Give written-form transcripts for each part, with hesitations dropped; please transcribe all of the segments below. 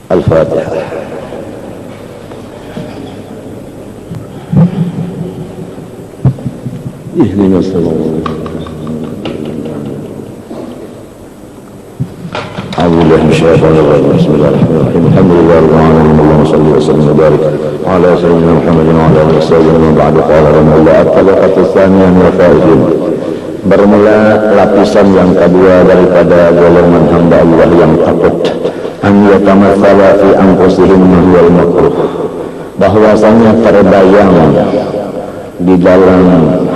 Al-Fatihah. Ihdinas siratal Bismillahirrahmanirrahim. Alhamdulillahirrahmanirrahim. Allahumma salli wa sallim wa barik ala sayyidina Muhammadin wa ala alihi wasallam. Ba'da qala rabbana at-talaqatu tsaniyah wa faizun. Bermula lapisan yang kedua daripada golongan hamba Allah yang takut an yatamatsala fi anfusihim wal makruh, bahwasanya terbayang di dalam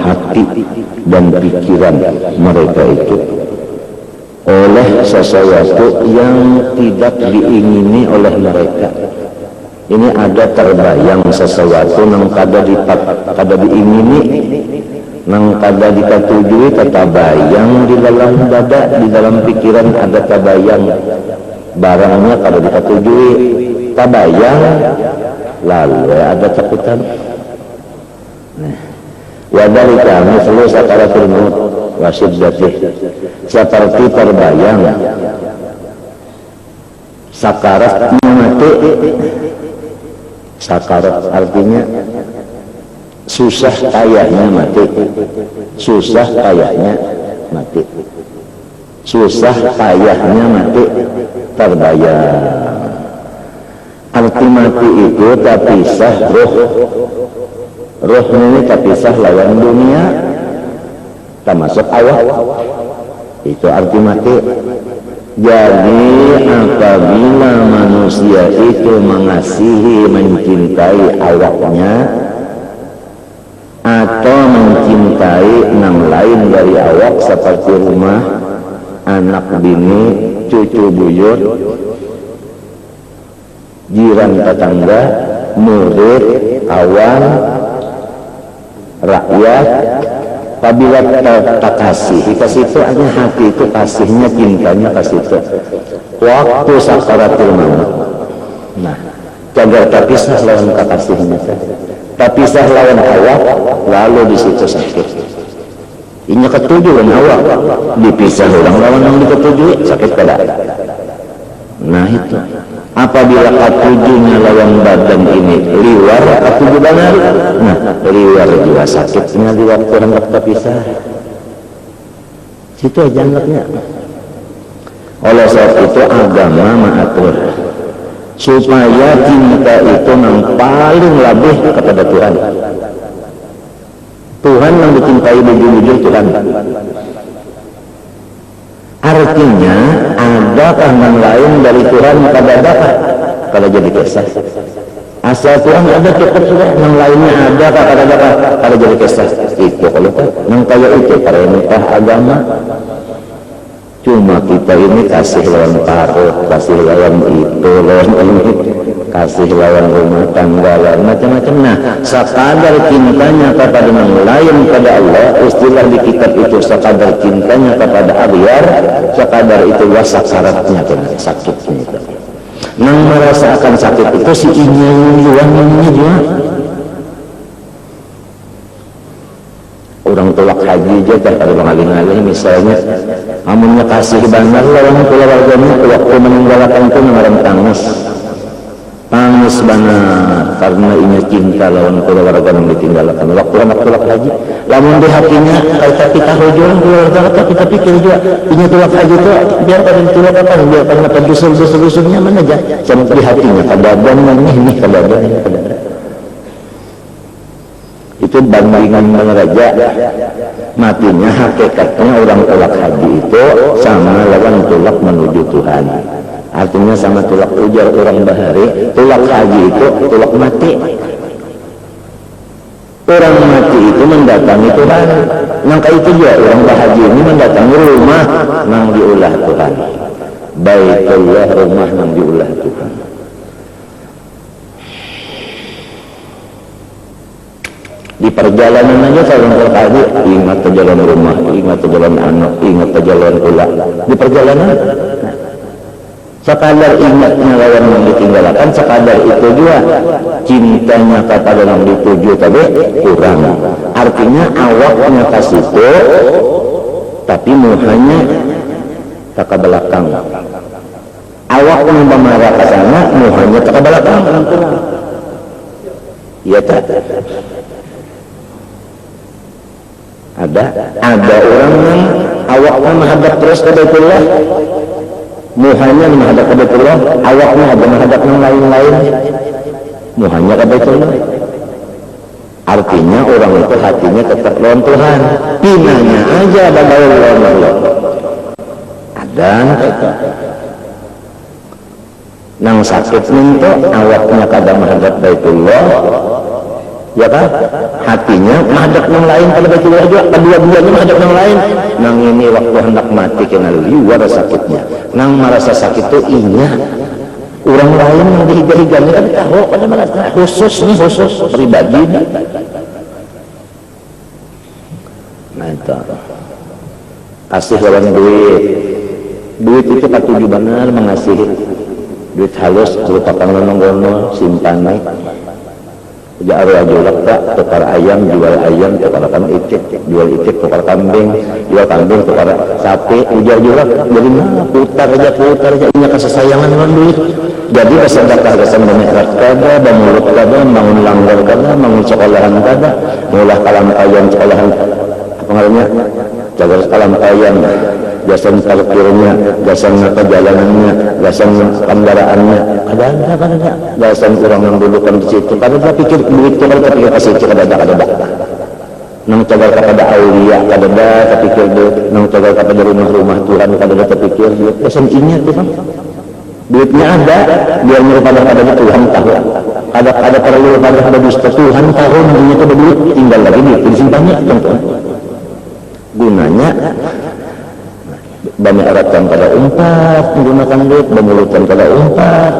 hati dan pikiran mereka itu oleh sesuatu yang tidak diingini oleh mereka. Ini ada terbayang sesuatu nang kada diingini, nang kada dikatujui, terbayang di dalam dada, di dalam pikiran ada terbayang barangnya kada dikatujui, terbayang lalu ada takutan. Nah, wadalika mislu sakaratul maut wa syiddatih, seperti terbayang sakaratnya mati. Sakarat artinya susah payahnya mati, susah payahnya mati, susah payahnya mati, terbayang. Arti mati itu tak pisah roh, roh ini tak pisah lawan dunia, termasuk awak. Itu arti mati. Jadi apabila manusia itu mengasihi, mencintai awaknya atau mencintai nang lain dari awak seperti rumah, anak bini, cucu buyut, jiran tetangga, murid, kawan, rakyat, apabila tak kasih ke situ, hanya hati itu kasihnya, cintanya ke situ. Waktu sakaratul maut, nah, jaga tak pisah lawan kekasihnya, tak pisah lawan awak, lalu di situ sakit. Ini ketujuan awak, dipisah orang lawan yang diketujui, sakit pada. Nah itu, apabila ketujuhnya lawan badan ini liwar, ketujuh benar, nah liwar juga sakitnya di waktu hendak terpisah. Situ aja anaknya. Oleh sebab itu agama mengatur supaya cinta itu yang paling lebih kepada Tuhan. Tuhan yang dicintai bujur-bujur Tuhan. Artinya ada yang lain dari Tuhan pada dapat kalau jadi kisah. Asal Tuhan ada cukup sudah, yang lainnya ada pada dapat kalau jadi kisah. Itu kalau yang kayak itu perintah agama. Cuma kita ini kasih lawan parut, kasih lawan itu, lawan ini, kasih lawan rumah tangga, lawan macam-macam. Nah, sekadar cintanya kepada yang lain pada Allah, istilah di kitab itu sekadar cintanya kepada aghyar, sekadar itu wasakaratnya, sakitnya itu. Yang merasakan sakit itu si ini juga. Orang tolak haji aja pada mengaling-aling misalnya, amunnya kasih benar lawan keluarganya waktu meninggalkan itu mengarang tangis benar karena ini cinta lawan keluarga yang ditinggalkan. Waktu anak tolak haji, lamun di hatinya kayak kita hujan keluarga, kita pikir juga ini tolak haji itu biar pada tolak apa, biar pada dusun-dusunnya mana aja, sampai di hatinya kadaban ini kadaban ini kadaban. Itu bandingan mengeraja matinya, hakikatnya orang tolak haji itu sama lawan tolak menuju Tuhan. Artinya sama tolak ujar orang bahari, tolak haji itu tolak mati. Orang mati itu mendatangi Tuhan. Maka itu juga orang bahaji ini mendatangi rumah yang diulah Tuhan. Baitullah, rumah yang diulah Tuhan. Di perjalanan aja kalau terkali ingat ke jalan rumah, ingat ke jalan anak, ingat ke jalan pula. Di perjalanan, sekadar ingatnya lawan yang ditinggalkan, sekadar itu juga cintanya kepada yang dituju tadi kurang. Artinya awaknya ke situ, tapi muhanya ke belakang. Awak memamara ke sana, muhanya ke belakang. Iya tak? Ada orang yang awaknya menghadap terus ke Baitullah, muhanya menghadap ke Baitullah, awaknya ada menghadap yang lain-lain, muhanya ke Baitullah. Artinya orang itu hatinya tetap lawan Tuhan, pinanya aja ada lawan Allah. Ada nang sakit minta awaknya kada menghadap Baitullah, ya kan? Hatinya menghadap yang lain pada Baitullah juga, kedua-duanya menghadap yang lain. Nang ini waktu hendak mati kena liwar sakitnya, nang merasa sakit itu inya orang lain yang dihiga-higanya kan tahu pada merasa khusus pribadi. Nah itu kasih lawan duit itu patuju benar mengasihi. Duit halus merupakan nonggono simpanai jauh aja tak tukar ayam jual ayam tukar itik jual itik tukar kambing jual kambing tukar sapi ujar juga jadi putar aja ini kesesayangan dengan duit. Jadi bersedekah kesan bernikmat kada bermulut kada bangun langgar kada bangun sekolahan kada mulah kalam ayam sekolahan pengaruhnya jaga kalam ayam jasa parkirnya, jasa perjalanannya, jasa kendaraannya, ada, jasa orang yang dudukkan di situ. Kalau dia pikir duit itu, kalau dia pikir ke situ, ada. Nang cagar kepada aulia, ada, terpikir duit. Nang cagar kepada rumah-rumah Tuhan, ada, terpikir duit. Jasa ingat itu, duitnya ada, biar merupakan pada Tuhan tahu. Ada perlu pada dusta Tuhan tahu, namanya itu duit, tinggal lagi duit, disimpannya, teman-teman. Gunanya banyak eratkan pada umpat, menggunakan duit, bermulutan pada umpat,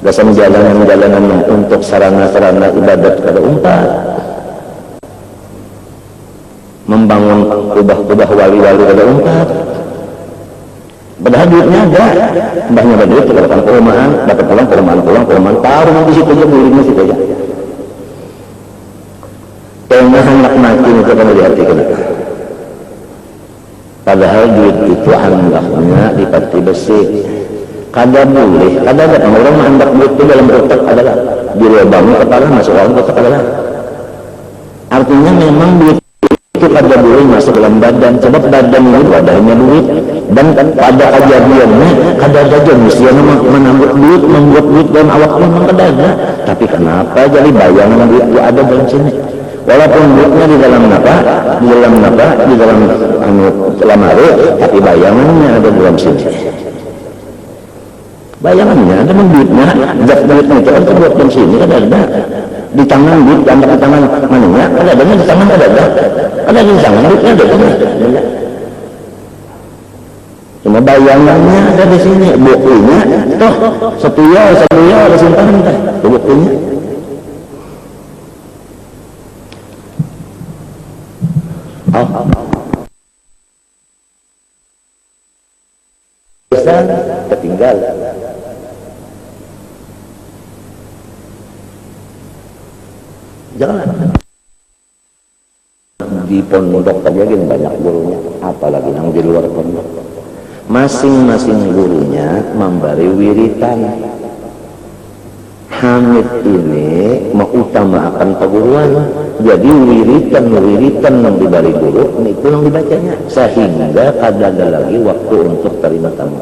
dasar jalanan-jalanan untuk sarana-sarana ibadat pada umpat, membangun kubah-kubah wali-wali pada umpat. Padahal duitnya ada, mbahnya ada duit, dapat perumahan, dapat perumahan, taruh di situ aja, belinya situ aja. Tengah anak mati itu kan dihatikan. Padahal duit itu andaknya dipati besi. Kada boleh, kada ada orang mengandak duit itu dalam kotak adalah dilubangi kepala masuk dalam kotak adalah. Artinya memang duit itu kada boleh masuk dalam badan. Sebab badan ini wadahnya duit dan pada kejadiannya kada ada jenis yang menambut duit, membuat duit dalam awaknya memang kada ada. Tapi kenapa jadi bayangan duit itu ada dalam sini? Walaupun duitnya di dalam lemari, tapi bayangannya ada dalam sini. Bayangannya ada duitnya, zat duitnya itu kan terbuat dalam sini kan ada. Di tangan duit, di tangan mananya ada, di tangan ada, di tangan duitnya ada. Cuma bayangannya ada di sini, bukunya, toh setuya ada simpanan kan, bukunya. Ketinggal jangan di pondok saja gini banyak gurunya, apalagi yang di luar pondok. Masing-masing gurunya memberi wiritan. Hamid ini mengutamakan perguruan, jadi wiritan yang diberi guru itu yang dibacanya, sehingga kada ada lagi waktu untuk terima tamu.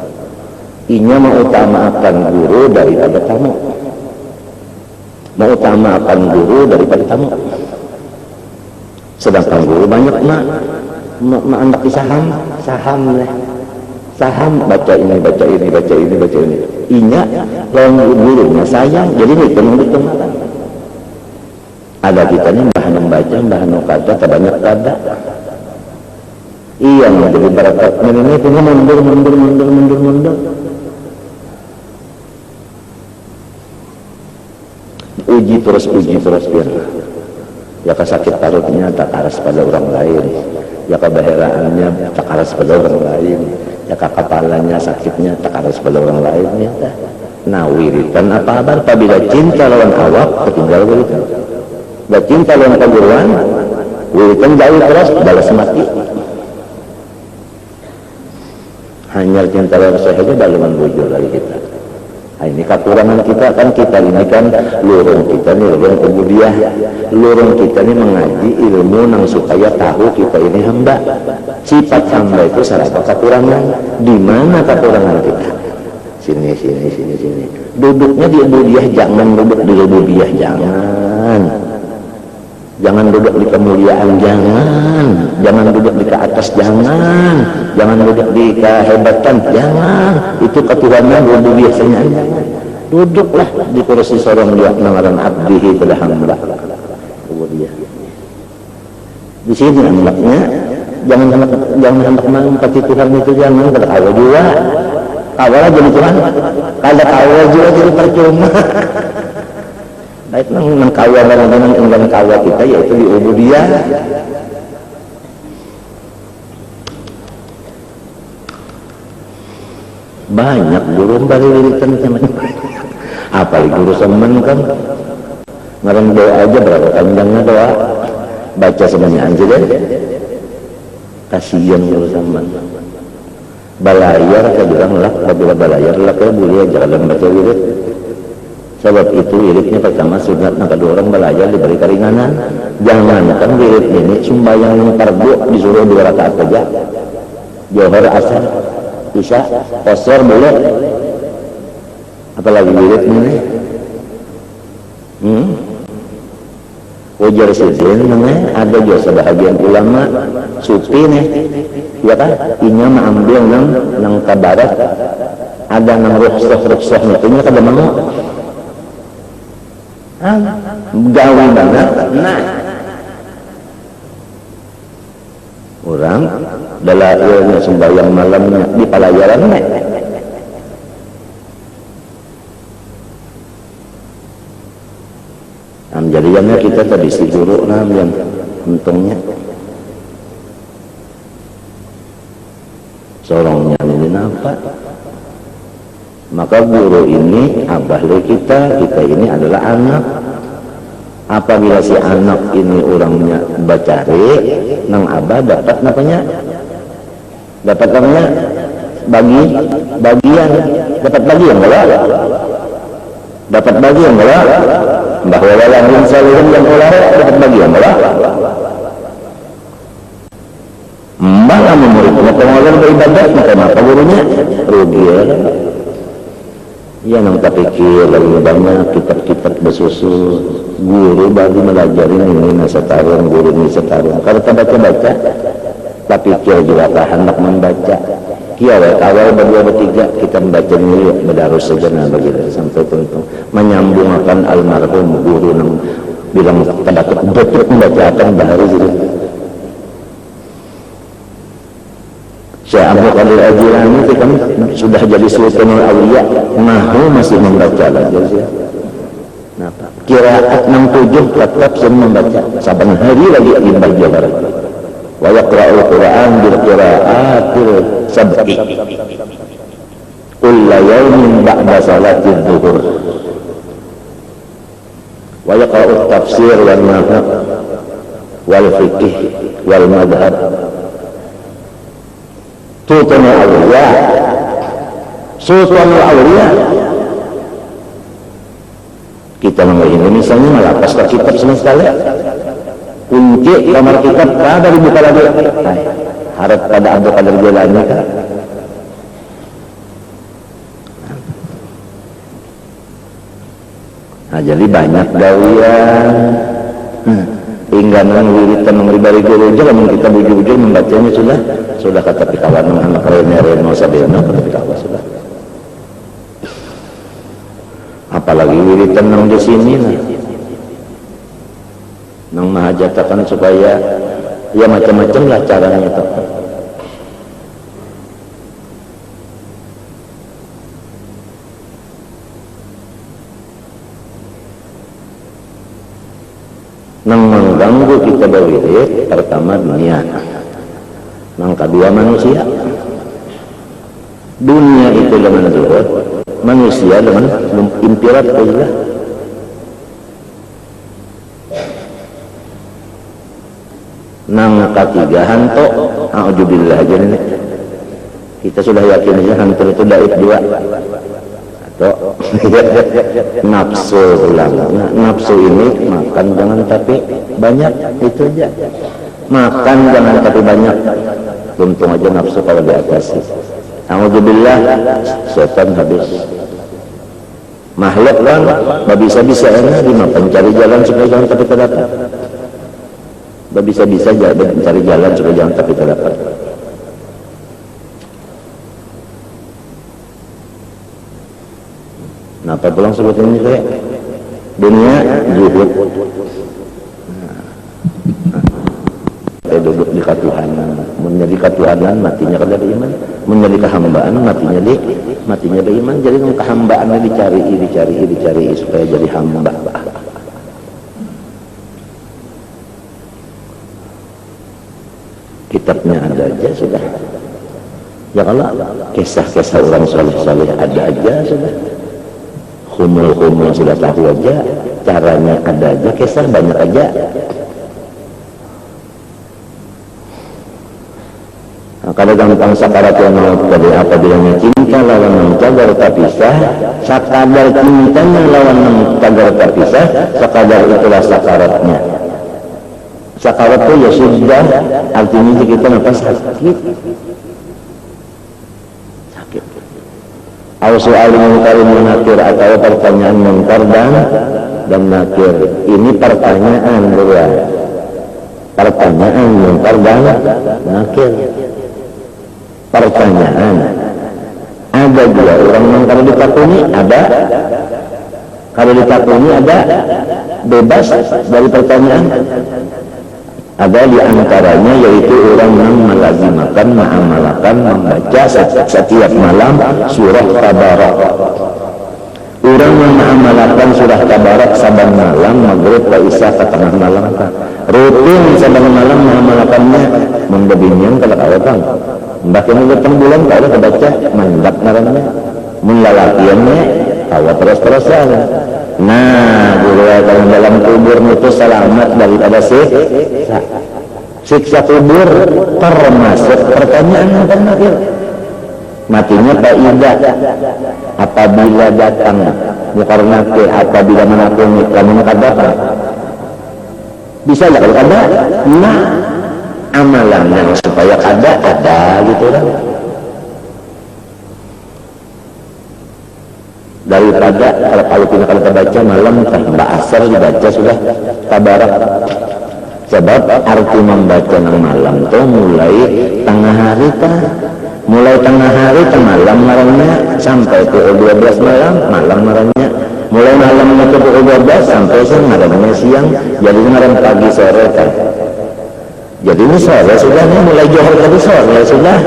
Inya mengutamakan guru daripada tamu, mengutamakan guru daripada tamu. Sedangkan guru banyak anak saham lah. Saham baca ini. Inya lawan gurunya sayang, jadi hitung. Ada kitanya bahan membaca, bahan kata, terbanyak kada. Iya menjadi barakat. Ini punya mundur. Uji terus biar. Ya kesakit parutnya tak aras pada orang lain. Ya kebaheraannya tak aras pada orang lain. Ya kepalanya sakitnya tak aras pada orang lain. Ya. Nah wiritan apa kabar? Apabila cinta lawan awak ketinggal wiritan. Bila cinta lawan perguruan, wiritan jauh terus balas mati. hanya cinta rasa saja dalam bujur dari kita. Nah, ini kekurangan kita kan, kita ini kan lurung kita nih, lurung kemudian lurung kita ini mengaji ilmu nang supaya tahu kita ini hamba. Sifat hamba itu salah satu kekurangan. Di mana kekurangan kita? Sini. Duduknya di ubudiyah, jangan duduk di ubudiyah, jangan duduk di kemuliaan, jangan duduk di ke atas, jangan duduk di kehebatan, itu ketuhanan duduk biasanya. Duduklah di kursi sorong dia namaran abdihi pada hamba. Ubudiyah di sini anaknya, jangan hendak menempati Tuhan itu, jangan tertawa juga. Awalnya jadi Tuhan, kalau tawa juga jadi percuma. Baik nang kawal dan enggan kawal kita yaitu di ubudiyah. Banyak guru bari wiritan macam-macam. Apalagi guru semen kan ngarang doa aja berapa panjangnya doa. Baca semuanya aja deh. Kasihan guru semen. Balayar saya bilang lah, apabila balayar lah kayak boleh jalan baca wirid. Sebab itu wiridnya pertama sunat, nah kedua orang balayar diberi keringanan. Jangan kan wirid ini sembahyang yang fardu disuruh 2 rakaat saja. Johor, asar, isya, qasar boleh. Apalagi wirid ini. Ujar sidin namanya ada juga sebahagian ulama sufi nih, ya kan? Inya mengambil nang kabarat ada nang rukhsah nya kada mau. Gawe banget. Nah, orang dalailnya sembahyang malamnya di pelajaran nih. Jadinya kita tadi si guru yang untungnya sorongnya ini nampak. Maka guru ini abah kita ini adalah anak. Apabila si anak ini orangnya bacari, nang abah dapat namanya bagian dapat bagian bahwa walang salihin yang ulah dapat bagian malah muridnya pengajar beribadat maka gurunya rugi ya nang tak pikir lagi banyak kitab-kitab bersusul guru baru melajarin ini setarung guru ini setarung kalau tak baca-baca tak pikir juga tak hendak membaca awal berdua bertiga kita membaca ini berdarus sejenak begitu sampai tentu menyambungkan almarhum guru yang bilang pendapat betul membacakan baru gitu. Syekh Abdul Qadir Al-Jilani itu kan sudah jadi Sultanul Auliya, masih membaca lagi. Qiraat 67 tetap semua membaca saban hari lagi imbah Johor. Wa yaqra'ul Qur'an bil qira'atil sab'i kulla yawmin ba'da salatid zuhur wa yaqra'ut tafsir wal nahw wal fiqh wal madhab Sultanul Auliya kita mengenai misalnya melapas kitab semesta kunci kamar kitab pada dibuka lagi harap pada Abdul Qadir Jilani kan nah jadi banyak gawian ingganan wiritan mengribari guru aja kalau kita bujur-bujur membacanya sudah kata pikawan anak Reno Sadeno kata pikawan sudah apalagi wiritan nang di sini nang mahajatakan supaya ya macam-macam lah caranya itu. Nang mengganggu kita berwirid pertama dunia, nang kedua manusia. Dunia itu dengan zuhud, manusia dengan impirat Allah. Nang ketiga hanto a'udzubillah jenenge Kita sudah yakin aja hantu itu daif juga. Atau nafsu ulang. Nah, nafsu ini makan jangan tapi banyak, itu aja. Makan jangan tapi banyak. Untung aja nafsu kalau diatasi. Alhamdulillah, setan habis. Makhluk kan bisa-bisa enak dimakan, cari jalan supaya jangan tapi terdapat. Bisa-bisa aja cari jalan supaya jangan tapi terdapat. Kenapa pulang sebutin ini kayak dunia zuhud. Duduk di katuhanan, menjadi katuhanan matinya kada iman, menjadi kehambaan matinya iman. Jadi kehambaannya dicari supaya jadi hamba. Kitabnya ada aja sudah. Ya kalau kisah-kisah orang saleh ada aja sudah. Humul sudah tahu aja, caranya ada aja, kisah banyak aja. Kalau gampang sakarat yang maut dari apabila cinta lawan mencagar terpisah, sakadar cintanya lawan mencagar terpisah, sakadar itulah sakaratnya. Sakarat itu ya sudah, artinya kita nafas sakit. Al-soal munkar menakir atau pertanyaan munkar dan nakir. Ini pertanyaan dua. Pertanyaan munkar dan nakir. Pertanyaan, ada dua orang yang kalau ditakuni ada, kalau ditakuni ada, bebas dari pertanyaan. Ada di antaranya yaitu orang yang melazimakan, mengamalkan, membaca setiap malam surah Tabarak. Orang yang mengamalkan surah Tabarak saban malam, maghrib ke isya ke tengah malam, rutin saban malam mengamalkannya, membebinyan kalau awal bahkan datang bulan kalau kebaca mandap ngarannya, menlalakiannya tawa terus-terusan. Nah, kalau dalam kubur itu selamat daripada siksa kubur, termasuk pertanyaan yang terakhir. Matinya faidah apabila datang mukarnake, apabila menakuni kamu kadakan. Bisa ya kalau ada, nah amalannya supaya ada gitu kan. Daripada kalau kita baca malam tambah asar dibaca sudah Tabarak. Sebab arti membaca nang malam tuh mulai tengah hari malam marahnya sampai pukul 12 malam marahnya. Mulai malamnya ke pukul 12 sampai marahnya siang, jadi marah pagi sore kan. Jadi ini sore sudah nih, mulai johor tadi sore sudah.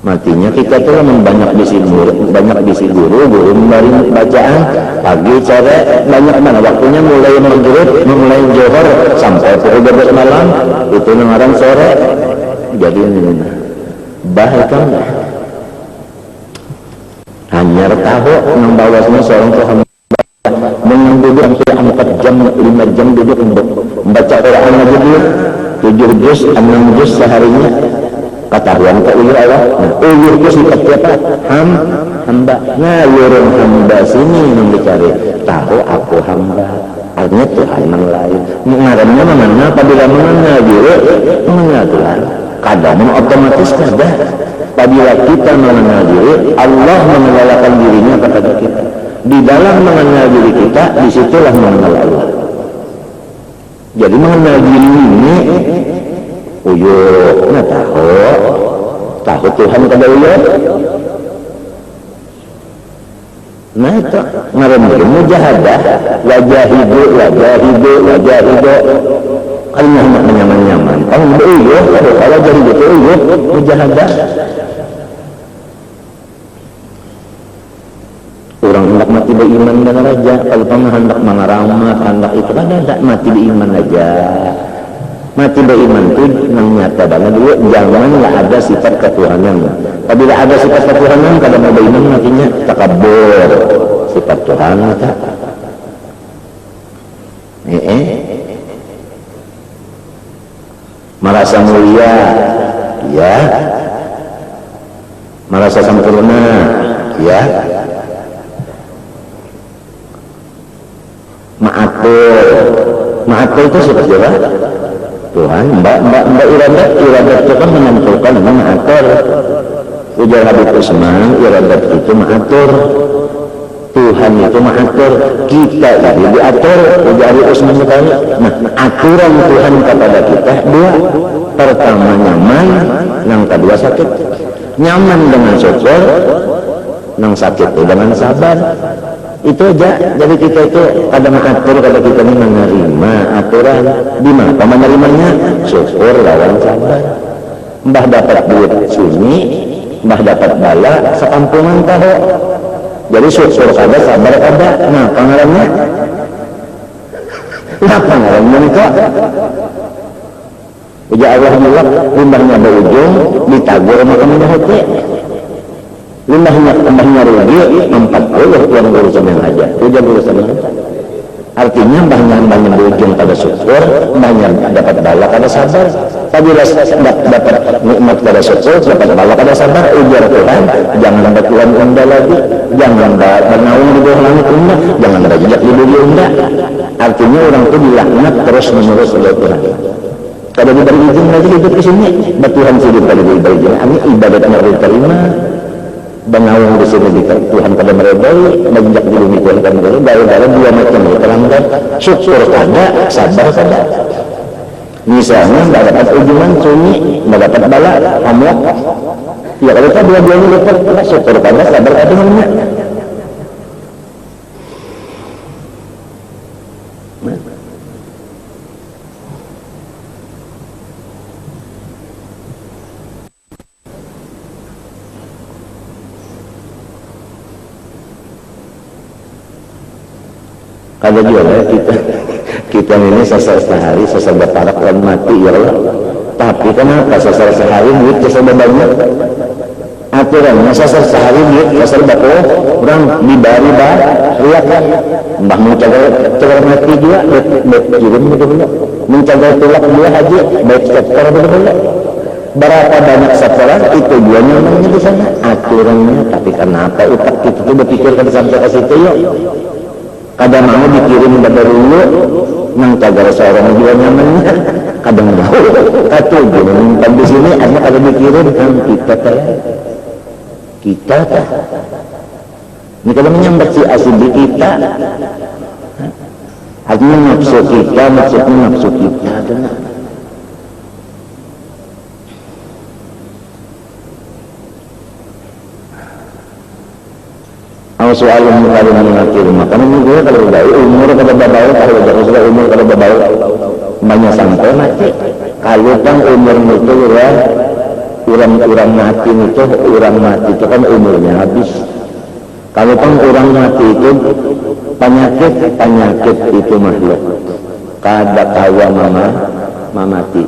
Matinya kita tuh banyak bisi guru memberi bacaan pagi sore banyak mana waktunya mulai maghrib mulai johor sampai pukul 12 malam itu ngaran sore. Jadi ini bahkan hanya tahu membawasnya seorang Tuhan duduk hampir 4 jam 5 jam duduk membaca Quran aja dia 7 juz 6 juz seharinya. Katahuan ke ulur Allah. Ulur itu sifat siapa? Hamba. Ngayurun hamba sini yang dicari. Tahu aku hamba. Artinya Tuhan yang lain. Ngarannya mana? Apabila mengenal Tuhan. Kadang otomatis ada. Apabila kita mengenal diri, Allah mengenalkan dirinya kepada kita. Di dalam mengenal diri kita, disitulah mengenal Allah. Jadi mengenal diri ini uyuk, nah tahu Tuhan kada uyuk. Nah itu ngaran mujahadah, wajahidu. Kalau nyaman. Kalau uyuk, kalau jadi betul uyuk, mujahadah. Orang hendak mati beriman dengan raja, kalau hendak mengaramah, hendak itu kan hendak mati beriman aja. Mati beriman itu yang nyata banget dulu, janganlah ada sifat ketuhanan. Apabila ada sifat ketuhanan, kalau mau beriman matinya takabur sifat Tuhan tak. Merasa mulia, ya, merasa sempurna, ya, Ma'atul itu siapa siapa? Tuhan. Mbak iradat itu kan menentukan ma'atur. Ujar Habib Usman, iradat itu ma'atur. Tuhan itu ma'atur. Kita ini diatur. Ujar Habib Usman bertanya. Nah, aturan Tuhan kepada kita dua. Pertama nyaman, yang kedua sakit. Nyaman dengan syukur, yang sakit dengan sabar. Itu aja. Jadi kita itu kadang atur, kalau kita ini menerima aturan. Di mana menerimanya? Syukur lawan sabar. Mbah dapat duit sunyi, mbah dapat bala sekampungan tahu. Jadi syukur kada, sabar kada. Nah pengalamnya, nah pengalamnya kok. Uja Allah bilang, limbahnya berujung, ditagur maka mendahuti. Limbahnya rugi, 40 tuan urusan yang aja. Uja urusan yang aja. Artinya mbahnya berujung pada syukur, mbahnya dapat bala kada sabar. Apabila dapat nikmat kada syukur, dapat bala kada sabar, ujar Tuhan, jangan batuan unda lagi, jangan bernaung di bawah langit unda, jangan berjejak di bumi unda. Artinya orang itu dilaknat terus menerus oleh Tuhan. Kada diberi izin lagi hidup di sini, Tuhan sih kada diberi izin. Ini ibadat yang diterima. Benawang di sini Tuhan pada meredai, menjak di bumi Tuhan kan meredai. Dari dua macam itu terangkan, syukur kada, sabar kada. Misalnya tidak dapat ujian sunyi, tidak dapat bala, amok. Ya kalau kita dua-duanya dapat, syukur kada, sabar kada namanya. Ada juga kita ini sesar sehari, sesar berparak dan mati ya Allah. Tapi kenapa sesar sehari duit sesar banyak? Aturannya sesar sehari duit sesar bako orang dibari lihat kan mbah mencagar mati juga bet kirim betul-betul mencagar tulak dia haji baik sektor betul-betul. Berapa banyak sekolah itu dia namanya di sana aturannya. Tapi kenapa utak kita itu berpikirkan sampai ke situ yuk? Kadang mau dikirim pada dulu nang cagar seorang juga nyamannya, kadang mau kata nyimpan di sini hanya ada dikirim kan kita ini kalau menyambat si asli di kita artinya nafsu kita, maksudnya nafsu kita soal umur kalau mengakhir makanya juga kalau udah umur kalau babaw kalau udah umur kalau babaw banyak sampai mati. Kalau kan umur itu ya orang mati itu kan umurnya habis. Kalau kan orang mati itu penyakit itu makhluk kada kawa mati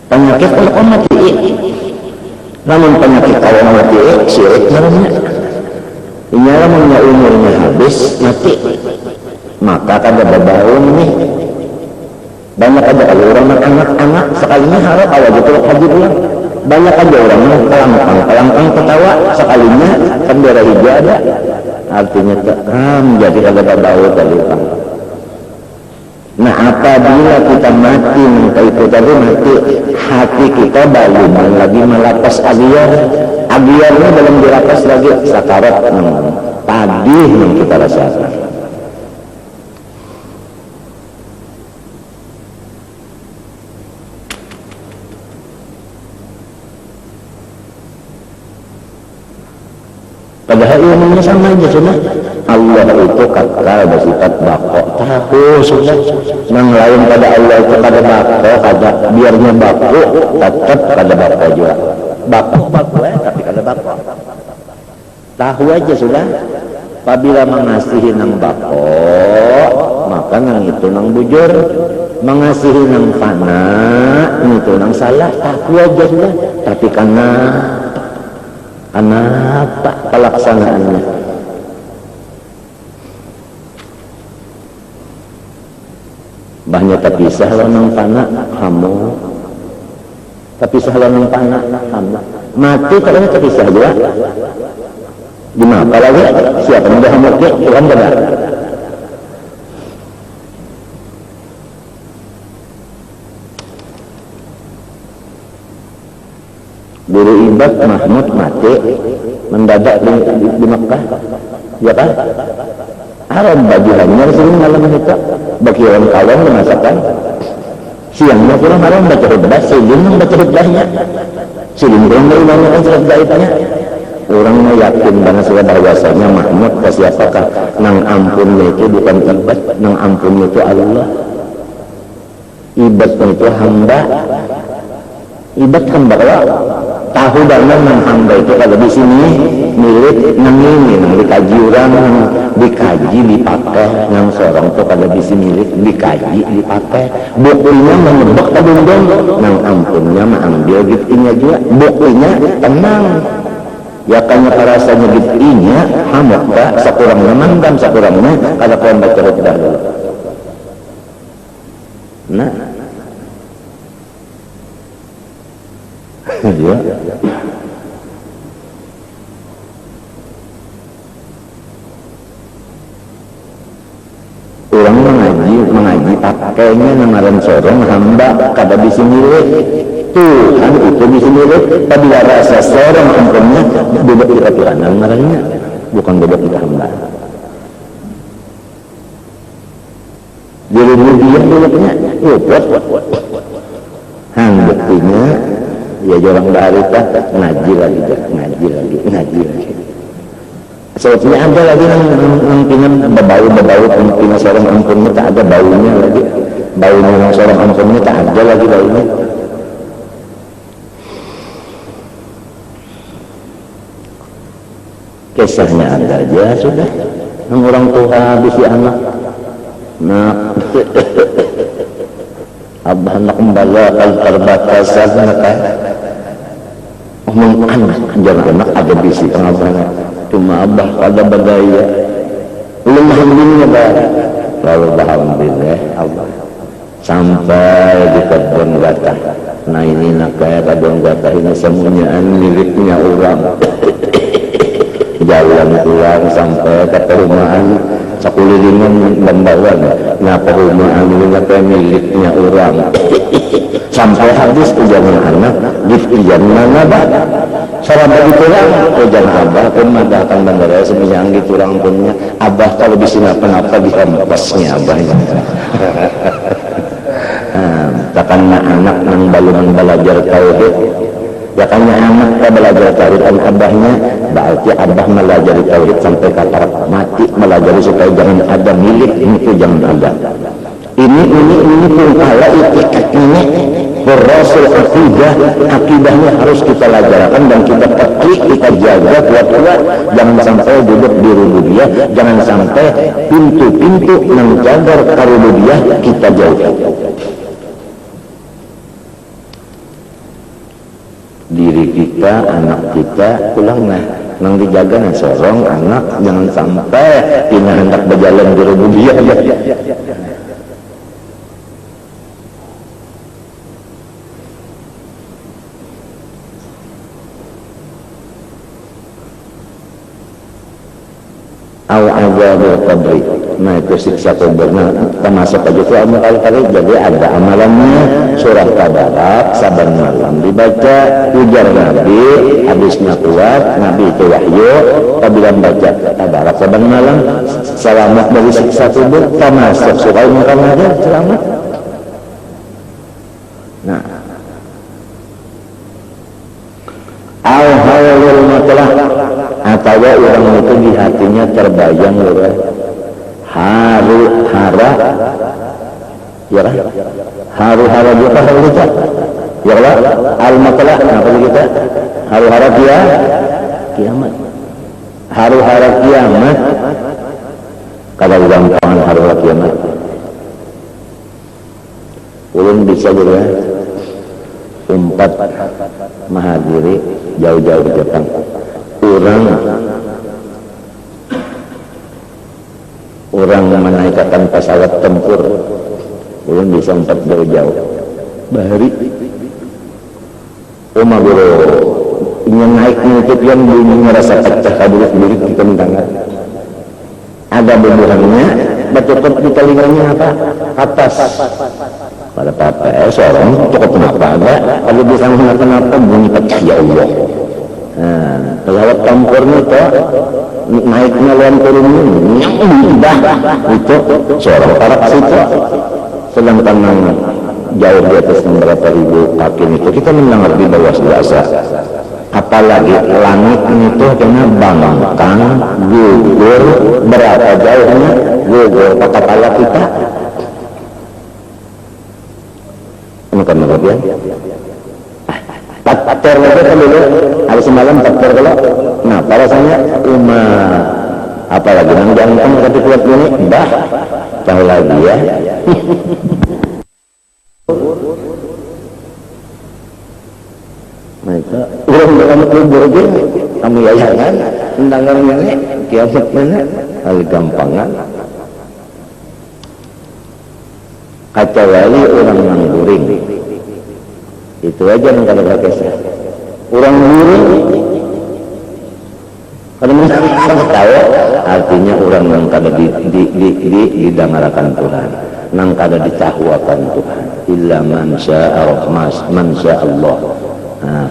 penyakit kalau mati. Namun penyakit kalau mati sirik namanya. Ini namanya umurnya habis mati. Maka kada berbaun nih. Banyak aja kalau orang anak-anak sekalinya harap awal gitu haji pulang. Banyak aja orang kelangkang ketawa sekalinya kan darah hijau ada. Artinya tekam jadi kada berbaun tadi. Nah apabila kita mati itu tadi mati hati kita belum lagi melapas agiarnya dalam dirapas lagi sakarat tadi yang kita rasakan. Padahal ilmunya sama aja sudah. Allah itu kekal bersifat bako tahu sudah. Yang lain pada Allah itu kada bako kada biarnya bako tetap kada bako juga. Bako tapi kada bako. Tahu aja sudah. Apabila mengasihi nang bako maka nang itu nang bujur. Mengasihi nang fana itu nang salah. Tahu aja sudah. Tapi karena apa pelaksanaannya? Banyak terpisah lah nang fana kamu Terpisah lanang panah hamba. Mati katanya terpisah juga. Gimana lagi? Siapa yang dah mati? Tuhan benar. Guru Ibad Mahmud mati mendadak di Makkah, ya kan? Haram bagi hanya sering malam itu bagi orang kawan merasakan siangnya kurang haram baca khutbah, siang baca khutbahnya, siang kurang melakukan surat gaibnya. Orang yakin banget sudah bahwasanya Mahmud ke siapakah? Nang ampunnya itu bukan Ibad, nang ampunnya itu Allah. Ibad itu hamba. Ibad hamba kalau tahu banget nang hamba itu kalau di sini milik nang ini nang dikaji orang nang dikaji dipakai nang seorang tuh kalau di sini milik dikaji dipakai buktinya menyebak kadundong nang ampunnya mengambil giftinya juga buktinya tenang ya kanya rasanya giftinya hamuk tak sekurangnya mandam sekurangnya kalau kalian baca khutbah dulu. Nah ya. Orang mengaji pakainya namaran sorong hamba kada bisa milik Tuhan itu bisa milik tapi rasa sorong ampunnya bebek kita Tuhan ngarannya bukan bebek kita hamba jadi dia bebeknya upot buktinya ya orang dari ngaji lagi sebetulnya ada lagi yang berbau pimpinan seorang ampunnya tak ada baunya lagi baunya seorang ampunnya tak ada lagi baunya kisahnya ada aja sudah yang orang tua habis si anak nah abah anak membawa kal terbatasan maka omong anak jangan ada bisi abah cuma abah ada badaya belum alhamdulillah lalu alhamdulillah Allah sampai di kebun gatah nah ini nak kayak kebun gatah ini semuanya miliknya orang jalan pulang sampai ke perumahan sekulilingan lembawan nah perumahan ini kayak miliknya orang sampai habis ujangan anak gift mana bah cara bagi kurang ujangan abah pun datang bandara semenjang gitu orang punya abah kalau bisa apa-apa di kampusnya abahnya takkan anak yang belum belajar tauhid ya kanya anak belajar tauhid dan abahnya berarti abah melajari tauhid sampai kata mati melajari supaya jangan ada milik ini tuh jangan ada ini pun kala itikat ini berasul akidahnya harus kita lajarkan dan kita petik, kita jaga kuat-kuat jangan sampai duduk di rububiyah jangan sampai pintu-pintu menjaga karububiyah kita jauh diri kita, anak kita pulanglah nang dijaga nih sorong anak jangan sampai ini hendak berjalan di rububiyah azabul qabri nah itu siksa kubur nah termasuk aja itu amal kali jadi ada amalannya surah Tabarak saban malam dibaca ujar Nabi habisnya kuat Nabi itu wahyu apabila baca Tabarak saban malam selamat dari siksa kubur termasuk surah makan aja selamat nah al-hawlul matlah atau orang itu di hatinya terbayang haru-hara ya kan haru-hara juga kalau kita ya kan al-matlah apa kita haru-hara kiamat haru-hara kiamat kalau gampang haru-hara kiamat ulun bisa juga umpat mahadiri jauh-jauh di Jepang orang menaikkan pesawat tempur belum bisa umpat jauh-jauh bahari cuma bro ingin naik nutup yang belum merasa pecah kabur sendiri kita mendengar ada beburannya bercukup di telinganya apa atas pada papa seorang cukup kenapa ada kalau bisa kenapa bunyi pecah ya Allah. Nah pesawat tempurnya itu naiknya lawan turunnya nyambah itu seorang parak situ sedangkan jauh di atas berapa ribu kaki itu kita mendengar di bawah biasa apalagi langit itu kena bangkang gugur berapa jauhnya gugur kepala kita bukan kemudian takter lagi kan dulu hari semalam takter kalau nah rasanya apalagi nang jantung tapi kuat ini dah tahu lagi ya mereka orang kamu kubur aja kamu yayakan mendengar ini kiamat mana hal gampangan kacau wali orang mangguring itu aja yang kada berkesah orang guring kalau orang tahu artinya orang yang kada didangarakan Tuhan nang kada dicahwakan Tuhan illa man syaa rahmas man syaa Allah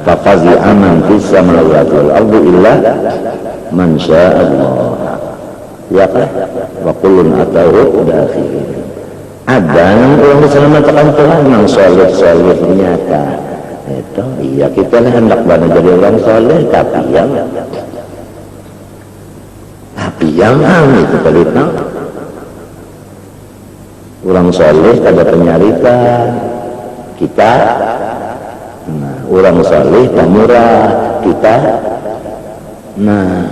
fa fazi'a man fis samawati wal ardi illa man syaa Allah ya kan wa kullun atahu dakhilin ada yang diselamatkan Tuhan yang soleh nyata itu iya kita hendak banget jadi orang soleh tapi yang itu pelita orang soleh ada penyarikan kita nah orang soleh murah kita nah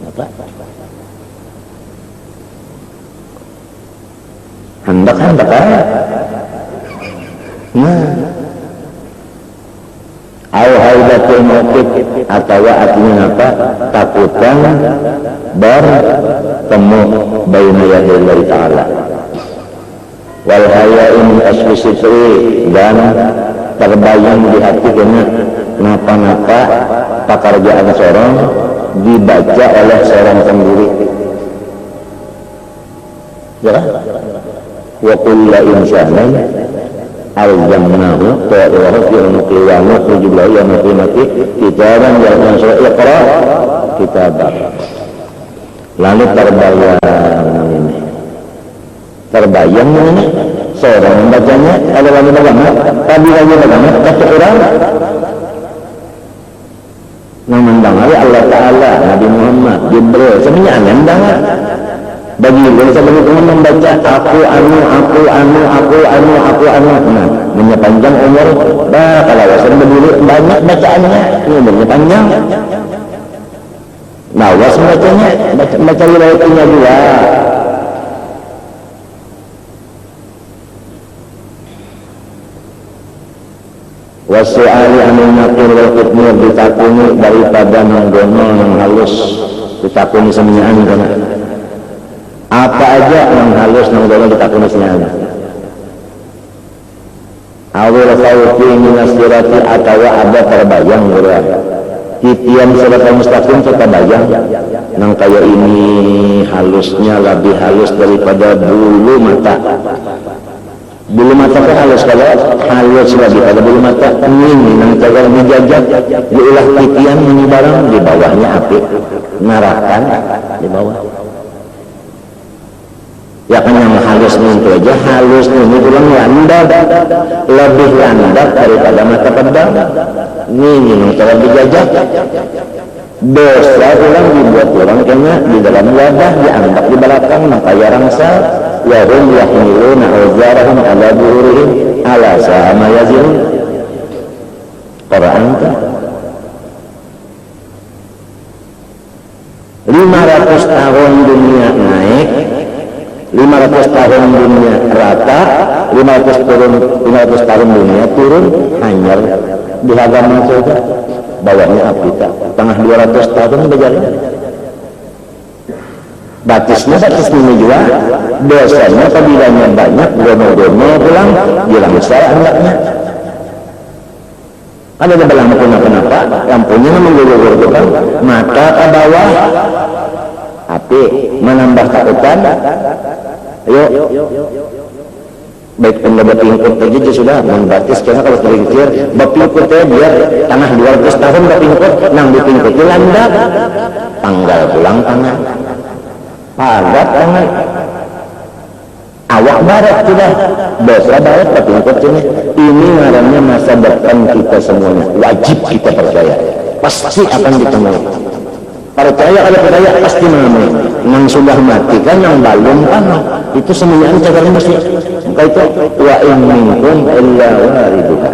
apa hendak nah haidatul mauqif atau artinya apa takutan bertemu baina yadallahi ta'ala wal haya'in asfisitri dan terbayang di hati kena napa-napa pekerjaan seorang dibaca oleh seorang sendiri ya wa kullu insanin al-jamnahu ta'irahu fi unuqi wa nukhruju lahu yawmal qiyamati kitaban yalqahu iqra kitabak lalu terbayang ini seorang membacanya ada lagi bagaimana tadi lagi bagaimana kata orang yang mendengar Allah Ta'ala Nabi Muhammad Jibril sebenarnya mendengar bagi sebagai teman membaca aku anu nah menyepanjang umur kalau wasan berdiri banyak bacaannya ini umurnya panjang nah was bacanya baca riwayatnya juga wasu'ali anil naqir wal qitmir ditakuni daripada menggonol yang halus ditakuni semuanya karena apa aja yang halus yang boleh ditakuni semuanya awal fawqi minas sirati atau ada terbayang berat titian siratal mustaqim terbayang nang kayak ini halusnya lebih halus daripada bulu mata kan halus kalau halus lebih pada bulu mata ini nang kayak dijajak diulah titian ini barang di bawahnya api narakan di bawah ya kan yang halus itu aja halus ini pulang landap lebih landap daripada mata pedang ini kalau dijajak dosa pulang dibuat orang kena di dalam wadah diangkat di belakang maka ya rangsal wahum yahmiluna awzarahum ala buhurihim ala sama yazin Quran kan 500 tahun dunia naik 500 tahun dunia rata 500 tahun dunia turun hanyar di agama saja bawahnya Afrika tengah 200 tahun berjalan batisnya ini juga dosanya kabilanya banyak gono-gono pulang bilang saya anaknya Ada lampu kenapa? Lampunya menggulur kan, mata ke bawah, api menambah takutan. Ayo, baik anda bapingkut aja sudah membatis karena kalau berpikir bapingkutnya biar tanah 200 tahun bapingkut, nang bapingkutnya landak, tanggal pulang tangan, padat tangan. Awak barat sudah dosa barat bapingkut ini ngarannya masa depan kita semuanya, wajib kita percaya pasti akan ditemui. Percaya kalau percaya pasti mengalami. Yang sudah mati kan yang belum kan itu semuanya cagar mesti. Maka itu wa in minkum illa wariduha.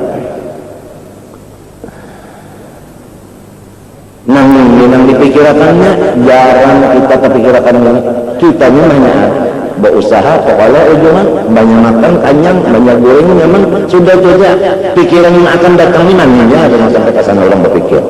Nang dipikirkannya jarang kita kepikirkan ini. Kita ini hanya berusaha pokoknya ujungan banyak makan kenyang banyak goreng memang sudah saja pikiran yang akan datang ini mana dengan sampai ke sana orang berpikir.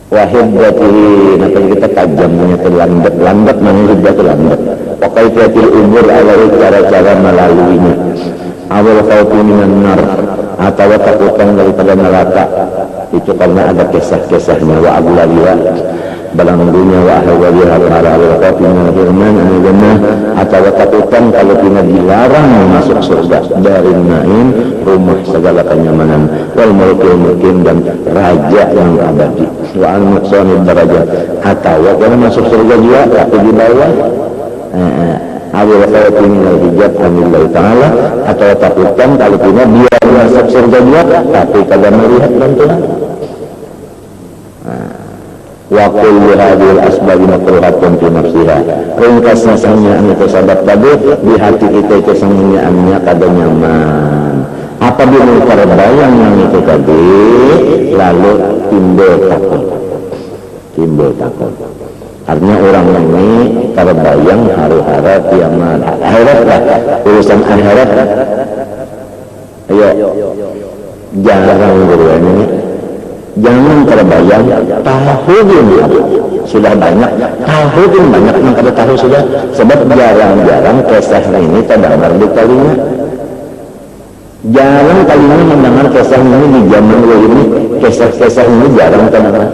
Wahibbatihi, nanti kita tajamnya itu lambat mana hibbat itu lambat. Waqaifatil umur alai cara-cara melaluinya. Awal khawfi minan nar, atau takutan daripada neraka. Itu karena ada kisah-kisahnya wa aglaliha balang dunia wa ahwali hal-hal khawfi minan firman anilana, atau takutan kalau kita dilarang masuk surga dari naim rumah segala kenyamanan wal mulkil mukim dan raja yang abadi wa al-muqsanid darajat, atau kalau masuk surga juga tapi di bawah awal khawfi minal hijab anillah ta'ala, atau takutan kalau kita biar masuk surga juga tapi kagak melihat bantuan. Wa kullu hadhil asbab makruhatun fi nafsiha. Ringkasnya sangyaan itu sebab tadi di hati kita itu sangyaannya kada nyaman. Apabila terbayang yang itu tadi lalu timbul takut. Artinya orang ini terbayang hari-hari kiamat akhirat lah, urusan akhirat. Ayo jarang guru ini. Jangan terbayang tahun sudah banyak, tahun banyak yang kada tahu sudah, sebab jarang-jarang kisah ini terdengar di telinga. Jarang kalinya mendengar kisah ini di zaman ini, kisah-kisah ini jarang terdengar.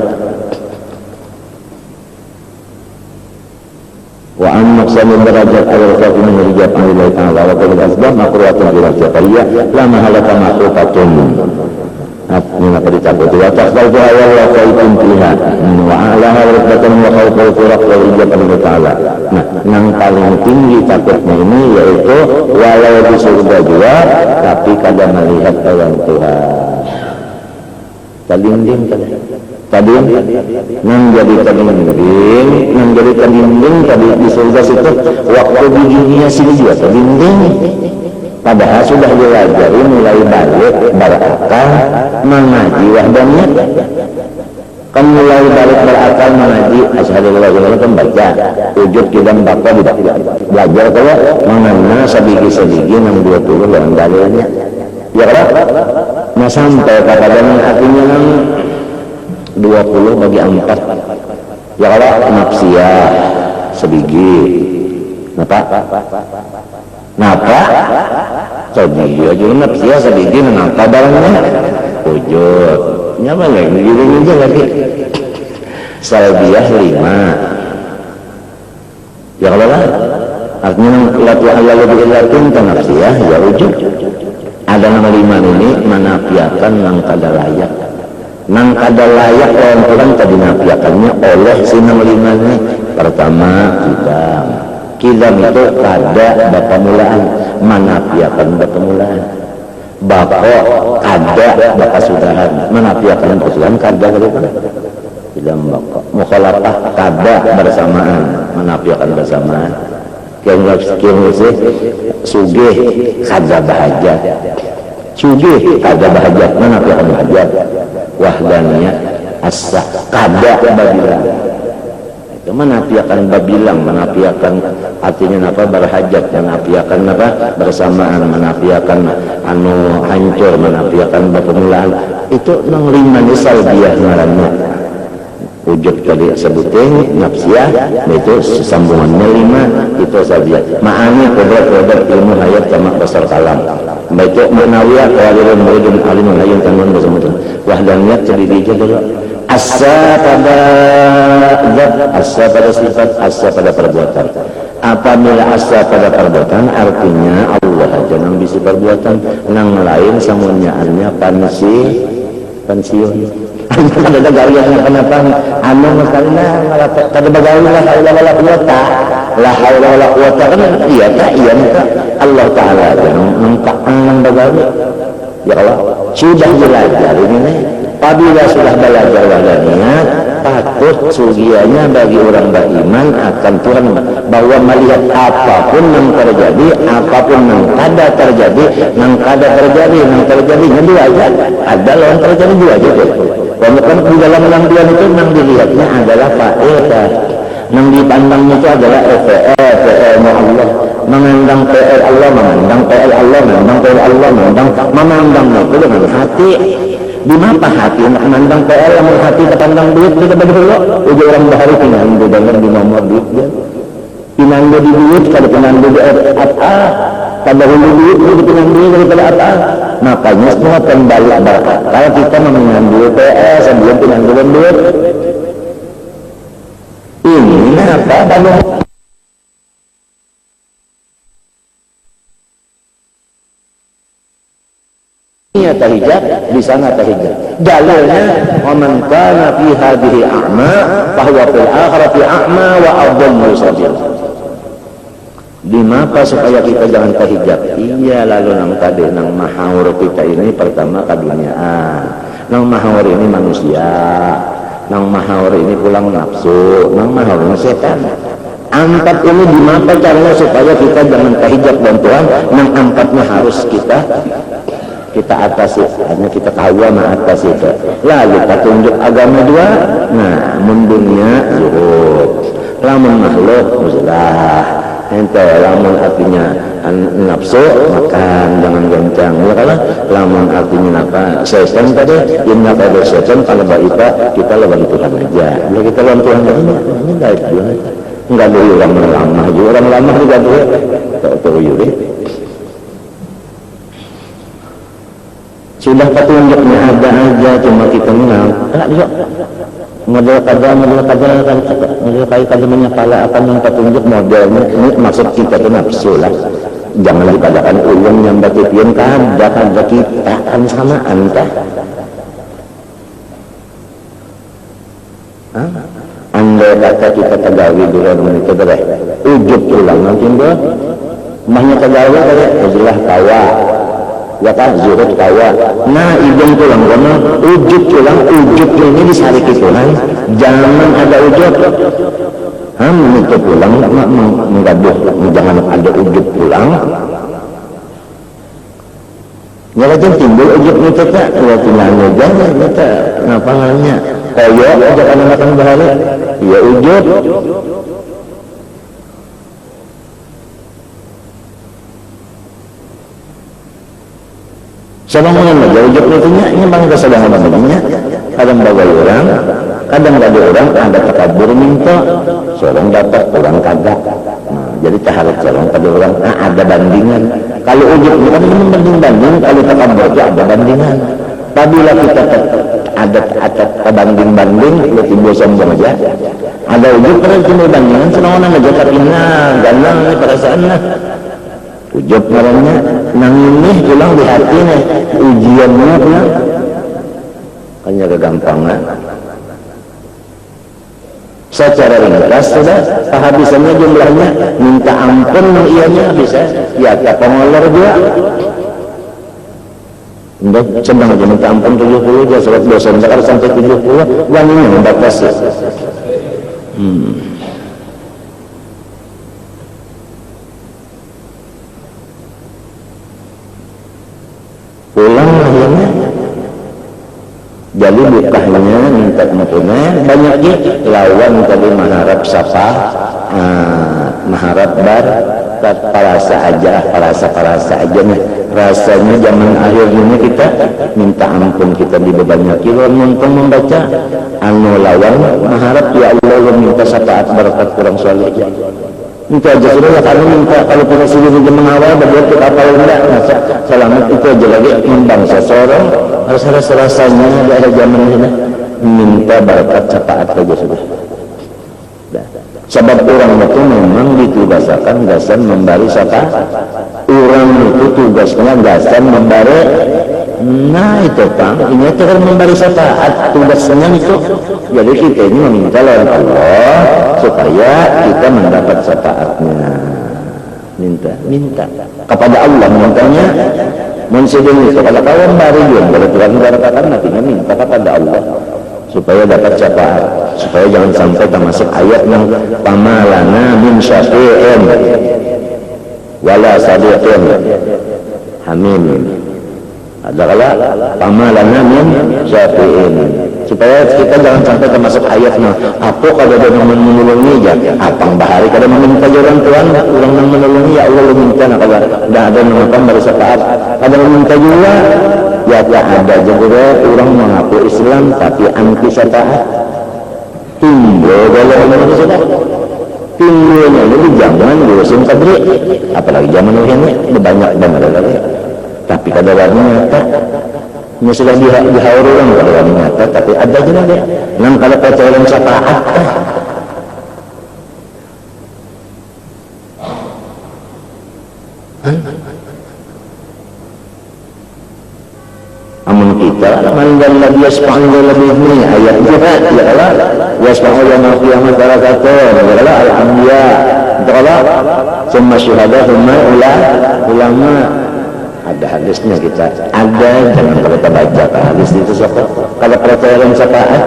Wa an maqsamul darajat al-rafiq min rijab Allah ta'ala wa kullu asbab makruhatun bil syaqiyya la mahalata makruhatun. Artinya apa dicabut wa taqbaltu awal wa qaitun fiha wa a'laha rutbatan wa khawful firaq wa rijab Allah ta'ala. Nah, yang paling tinggi takutnya ini yaitu walau di surga juga tapi kada melihat orang Tuhan. Talinding tadi nang jadi talinding tadi di surga situ waktu di dunia sini juga talinding, padahal sudah diajari mulai balik berakal mengaji wahdaniyah kan mulai balik berakal mengaji asyhadu alla ilaha illallah kan baca wujud kidam bapa belajar kalau mengenal sedikit-sedikit yang 20 dalam dalilnya ya kan. Nah sampai kepada artinya 20 bagi 4 ya kalau nafsiyah sebiji napa jadi aja nafsiyah sebiji napa barangnya wujud nyapa lagi gini aja lagi salbiyah 5 ya kalau artinya latu Allah lebih ilatin nafsiyah ya wujud. Ada nama 5 ini menafiakan yang kada layak. Nang kada layak orang tadi nafiakannya oleh si nama 5 ini. Pertama kidam itu kada bapamulaan, menafiakan bapamulaan. Bapa kada bapasudahan, menafiakan bapasudahan kada berapa? Kidam bapa. Mukhalafah kada bersamaan, menafiakan bersamaan. Kian sugih kada bahajat, sugih kada bahajat, menafikan bahajat, wahdaniyah as-sah kada babilang, itu menafikan babilang, menafikan artinya apa berhajat, menafikan apa bersamaan, menafikan anu hancur, menafikan permulaan, itu nang 5 salbiyah ngaranna. Ujub tadi sebutin nafsiyah itu sambungannya 5 itu saja. Ma'ani kodrat ilmu hayat sama besar kalam. Baik Munawiyah qadirun muridun alimun hayyun tanun bersama. Wahdaniyat terdiri dulu. Asa pada zat, asa pada sifat, asa pada perbuatan. Apabila asa pada perbuatan artinya Allah aja nang bisi perbuatan, nang lain samunyaannya pensiun. Ada gayanya kenapa anu masalahnya kada bagawi la haula wala quwata kan iya tak Allah taala aja nang bagawi ya Allah sudah belajar ini apabila sudah belajar niat patut sugianya bagi orang beriman akan Tuhan bahwa melihat apapun yang terjadi apapun yang kada terjadinya dua aja ada lawan terjadi dua aja kalau kan di dalam lampion itu yang dilihatnya adalah fa'il yang dipandangnya itu adalah PL Allah memandang PL Allah memandangnya itu dengan hati. Di mana hati memandang PL yang hati terpandang duit kita berdua ujung orang bahari pinanggo dengan di nomor duit dia pinanggo di duit kada pinanggo di apa kada hulu duit itu pinanggo daripada apa. Makanya semua kembali berkat kalau kita mengambil PS sebelum penanggulan duit ini apa banyak tahijab di sana tahijab jalurnya waman kana fi hadhihi a'ma bahwa fil akhirati a'ma wa adallu sabila. Di mapa supaya kita jangan tahijab iya lalu nang tadi nang mahawur kita ini pertama keduniaan nang mahawur ini manusia nang mahawur ini pulang nafsu nang mahawur ini setan empat ini di mapa caranya supaya kita jangan tahijab dan Tuhan nang empatnya harus kita atasi hanya kita tahu atas itu lalu petunjuk agama dua nah mundunya zuhud lamun makhluk muslah ente lamun artinya nafsu makan jangan goncang ya kalau lamun artinya apa setan tadi inna pada setan kalau baita kita lawan Tuhan aja bila kita lawan Tuhan ini baik juga enggak ada orang lama juga orang lama juga dia tahu yuri sudah petunjuknya ada aja cuma kita mengenal enggak model kada menyapala apa yang petunjuk modelnya ini maksud kita itu nafsu lah jangan dipadakan ulung yang batipian kada kita kan sama anta andai kata kita tegawi dulu menit bereh ujub ulang nanti gue mahnya tegawi bereh ujilah tawa ya kan zuhud tawa nah idung tulang kono ujub tulang ujub ini disariki Tuhan jangan ada ujub menutup pulang menggaduh jangan ada ujub pulang ya kan timbul ujub itu tak ya tinggalnya jangan kita ngapa ngalanya koyo aja kan makan bahaya ya ujub sama mengenal ujub itu ini bang kesadaran namanya kadang bagai orang kadang ada orang ada takabur minta seorang dapat orang kagak jadi taharat seorang pada orang ada bandingan kalau ujub itu kan membanding-banding kalau takabur itu ada bandingan apabila kita ada banding-banding lebih timbul sombong aja ada ujub karena timbul bandingan senang-senang aja tapi ganang ini perasaan ujub namanya nanginih pulang di hati nih ujiannya pulang hanya kegampangan secara ringkas sudah kehabisannya jumlahnya minta ampun ianya bisa ya pengolor juga untuk sedang aja minta ampun 70 dia surat dosa sekarang sampai 70 wanginya membatasi pulang akhirnya jadi bukahnya minta ampunnya banyaknya lawan tadi mengharap sapa mengharap bar parasa aja nih rasanya zaman akhir ini kita minta ampun kita dibebanyaki nonton membaca anu lawan mengharap ya Allah lu minta syafaat barakat kurang soleh minta aja sudah kalau minta kalau kita sendiri mengawal berbuat kita apa enggak masa selamat itu aja lagi membangsa seorang harus rasanya ada zaman ini minta barakat syafaat aja sudah. Sebab orang itu memang ditugaskan gasan memberi syafaat. Orang itu tugasnya gasan memberi. Nah itu Pak, ini kan memberi syafaat tugasnya itu. Jadi kita ini meminta lawan Allah supaya kita mendapat syafaatnya. Minta kepada Allah mintanya. Mensedeng itu kalau kawan baru juga kalau Tuhan katakan nantinya minta kepada Allah supaya dapat syafaat, supaya jangan sampai termasuk ayat yang pamalana min syafi'in wala sadiqin hamim. Ada kala pamalana min syafi'in, supaya kita jangan sampai termasuk ayatnya aku kalau ada yang menolongi ya apang bahari kalau meminta jalan Tuhan orang yang menolongi ya Allah lu minta nah kalau tidak ada yang memberi syafaat ada meminta juga ya tak ada juga orang mengaku Islam tapi anti syafaat timbul dalam itu sudah timbulnya di zaman Gusim Kadri apalagi zaman ini banyak banget lagi tapi kadawannya nyata ini sudah dihaur orang kadawannya nyata tapi ada juga deh nan kalau percaya syafaat amun kita mandal lagi yasfa'u lebih ini ayat juga ya Allah yasfa'u yang qiyamah barakatuh ya Allah alhamdulillah ya Allah semua syuhada semua ulama ada hadisnya kita ada jangan kita baca hadis itu siapa kalau percaya syafaat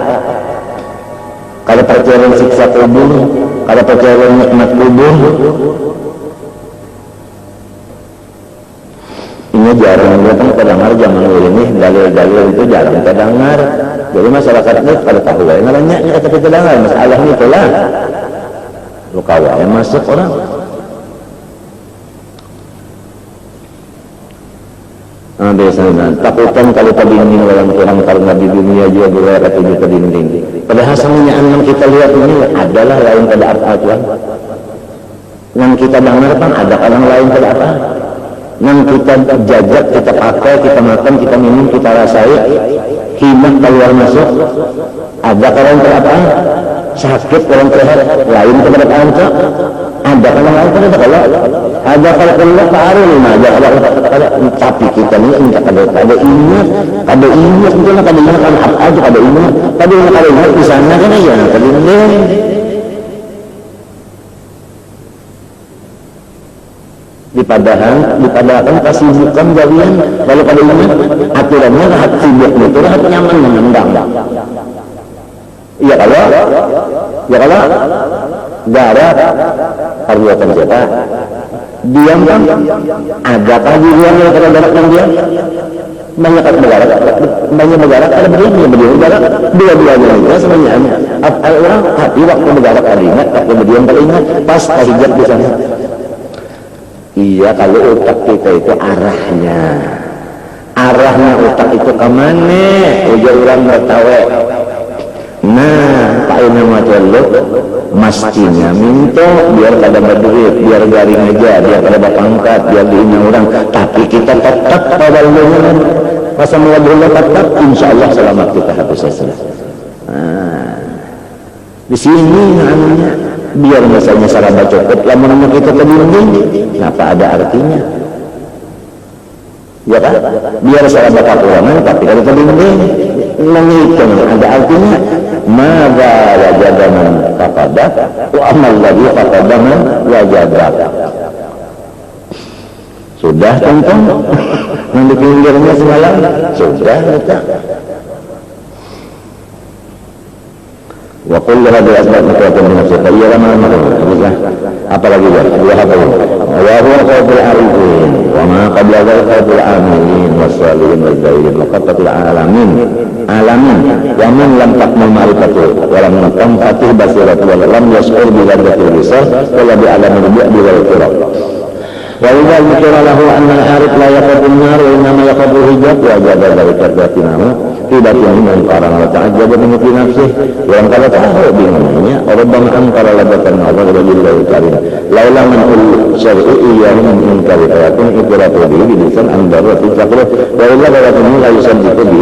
kalau percaya siksa kubur kalau percaya nikmat kubur ini jarang datang terdengar zaman ini dalil-dalil itu jarang terdengar jadi masyarakatnya pada tahu ya namanya tapi terdengar masalahnya itulah lu kawal masuk orang biasanya takutan kalau terdinding dalam orang karena di dunia juga berada tujuh terdinding padahal semuanya yang kita lihat ini adalah lain pada apa Tuhan yang kita dengar kan ada orang lain pada apa yang kita jajak, kita pakai, kita makan, kita minum, kita rasai himah keluar masuk ada orang berapa sakit, orang sehat lain keberapa Cok ada orang lain pada kalau ada kalau Allah baru lima ada kalau tapi kita ini minta kada ingat betul lah kada ingat kan apa aja kada ingat di sana kan ya kada ingat dipadakan kesibukan jadian lalu pada ingat aturannya rahat sibuk itu rahat nyaman mengendang iya kalau garap perbuatan siapa diam kan ada pagi diam yang kena garap yang diam banyak bergarap ada berdiri garap dua-duanya juga semuanya orang hati waktu bergarap ada ingat waktu berdiam pada ingat pas tahijat di sana. Iya kalau otak kita itu arahnya otak itu kemana ujar orang bertawe nah Pak Ina Majaluk mestinya minta biar kada berduit biar garing aja biar kada berpangkat biar diinang orang tapi kita tetap pada lumayan pas Allah tetap insyaallah selamat kita habis selesai di sini namanya biar misalnya saraba copot lama-lama kita terdinding kenapa ada artinya ya kan biar saraba kakurangan tapi kalau terdinding menghitung ada artinya mada wajadaman faqadah wa amal lagi faqadaman wajadah sudah tentang yang di pinggirnya semalam sudah kita wa kullu hadhihi asbab mutawattir min nafsi fa iya lama apalagi ya dua hal wa huwa qaulul arifin wa ma qabla qaulul amilin wasalihin wadzairin wa qatul alamin wa man lam taqmal ma'rifatu wa lam tanfatih basiratu wa lam yashkur bi ladzatil lisan wa la bi alamin bi wal qurab Wa idza dzikra lahu anna al-arif la yaqabu an-nar wa innama yaqabu hijab wa jada dzalika dzatinahu tidak yang orang la ta'ajjaba min fi nafsihi wa an qala ta'ala binamanya rabbana ankara labatan Allah lillahi karim laula man syar'i iyyahu min kari ayatun ikratu bi lisan andara fi taqwa wa illa balatun la yusaddiqu bi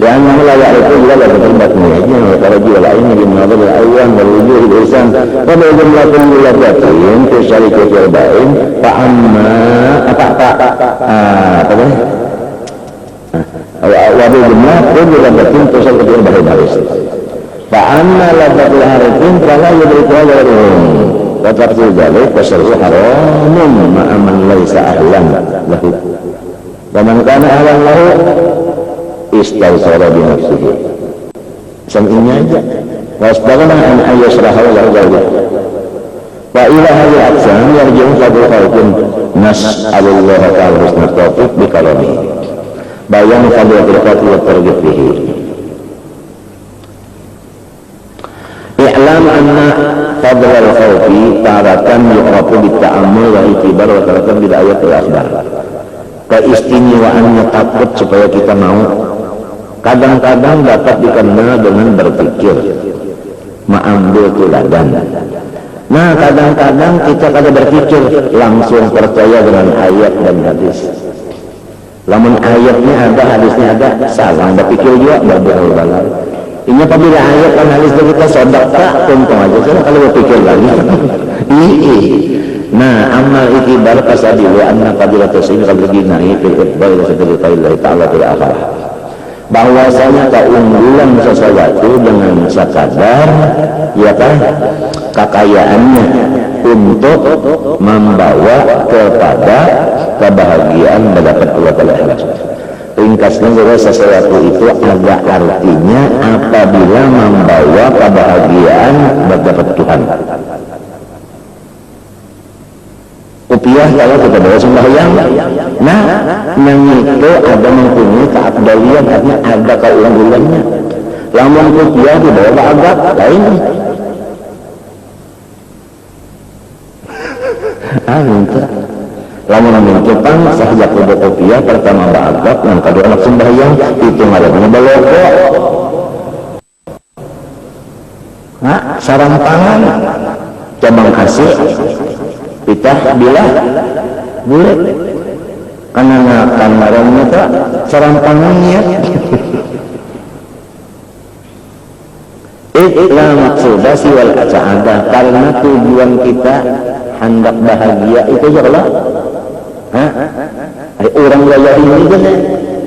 لأنه لا يعرف إلا لك البطن يجين وترجي والعين بالنظر الأيام والوجوه الإنسان وما جملة اللذاتين في شركة البائن فأما وفي جملة كل لذاتين في شركة البائن فأما لذات العارفين فلا يدركها غيرهم وتفسير ذلك فشرع حرام مع من ليس أهلا له ومن كان أهلا له istawsara binafsihi sam'inya aja wasbagana an ayyasraha wa lahu wa ila hadhihi al-aqsam yarji'u fadlu khalqin nas'alullaha ta'ala husnul tawfiq bi karamihi bayan fadlu al-qadri wa targhib bihi i'lam anna fadlu al-khawfi taratan yu'rafu bit-ta'ammul wa itibar wa taratan bil ayat wal akhbar keistimewaannya takut supaya kita mau kadang-kadang dapat dikenal dengan berpikir mengambil teladan. Nah kadang-kadang kita kada berpikir langsung percaya dengan ayat dan hadis. Lamun ayatnya ada, hadisnya ada, salah berpikir juga berberal-beral. Ini apabila ayat dan hadis itu kita sedekah untung aja saya kalau berpikir lagi. Nah amal itibar kasadilu anna qadilatus ini qabliginahi fil iqbal wa sadriqaillahi ta'ala fil akhirah bahwasanya keunggulan sesuatu dengan sekadar ya kan kekayaannya untuk membawa kepada kebahagiaan mendapat Allah Ta'ala. Ringkasnya bahwa sesuatu itu ada artinya apabila membawa kebahagiaan mendapat Tuhan. Rupiah kalau kita bawa sembahyang, nah yang itu ada mempunyai keabdalian, artinya ada keunggulannya. Lamun rupiah dibawa agak lain. Entah. Lamun menentukan sahaja kuda rupiah pertama agak, yang kedua anak sembahyang itu ada baloko. Nah, sarang tangan, cabang kasih. Pitah bila bulat karena ngakan marahnya tak serampangannya iklan maksudnya siwal sa'adah karena tujuan kita hendak bahagia itu aja Allah orang wilayah ini aja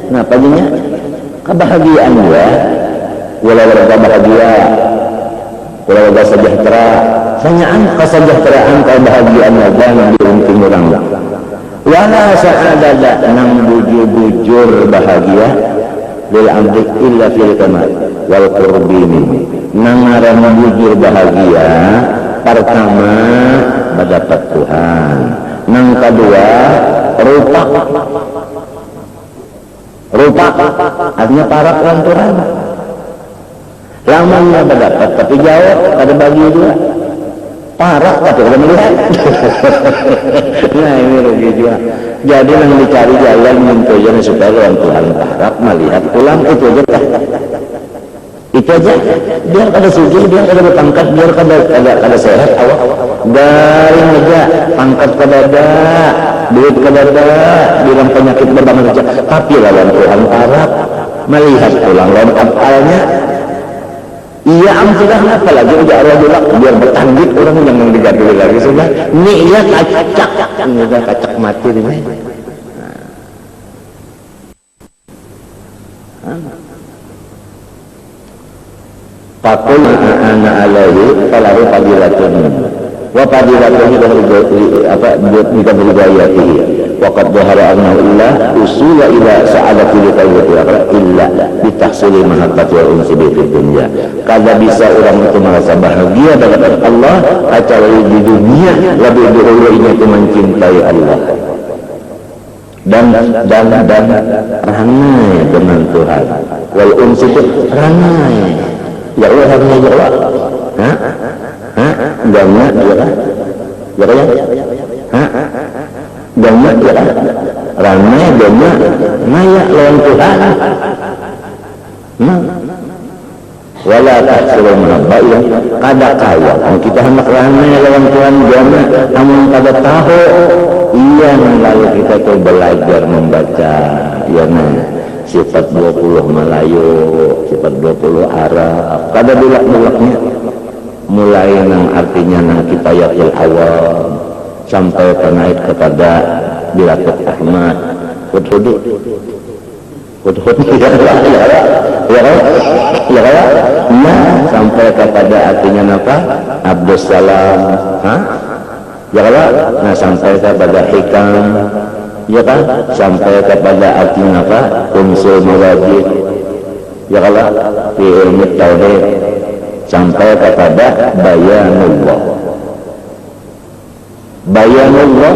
nah paginya kebahagiaan ya walau bahagia walau sejahtera sanyaan kesejahteraan kebahagiaan dan diunting orang wala sa'adada nang bujur bahagia lil amri illa fil kamal wal qurbin nang ngaran bujur bahagia pertama mendapat Tuhan nang kedua rupa artinya para kelanturan lamanya mendapat tapi jauh ada bagi juga parah tapi udah melihat nah ini rugi juga jadi yang dicari jalan mentujuan supaya orang Tuhan harap melihat pulang itu aja itu aja biar kada suci biar kada berpangkat biar kada sehat awak garing aja pangkat kada ada duit kada ada bilang penyakit berbangun aja tapi lawan Tuhan harap melihat pulang lawan apalnya iya sudah apalagi udah rajulak biar bertanding orang yang digadui lagi sudah ini iya kacak ini udah kacak mati ini pakul ana alaihi falahu fadilatun wa fadilatun juga bergayati waqad dhahara annahu illa usula ila sa'adati liqayyati illa bitahsili mahabbati wa unsi bi dunya kada bisa orang itu merasa bahagia dengan Allah kecuali di dunia lebih dahulu itu mencintai Allah dan ranai dengan Tuhan wal unsi itu ranai ya Allah harusnya ya Allah enggaknya ya Doma ya, ramai doma, maya lawan Tuhan. Wala tahsulul mahabbah kada kaya. Kita hendak ramai lawan Tuhan doma, namun kada tahu. Iya, lalu kita tuh belajar membaca, ya sifat 20 Melayu, sifat 20 Arab, kada bulak-bulaknya. Mulai nang artinya nang kifayatul awam sampai naik kepada Bilatul Ahmad, hud-hud ya, sampai kepada artinya apa? Abdus Salam, ya kan? Nah, sampai kepada hikam, ya kan? Sampai kepada artinya apa? Unsur mawajid, ya kan? Fi ilmu tauhid, sampai kepada bayanullah. Bayanullah,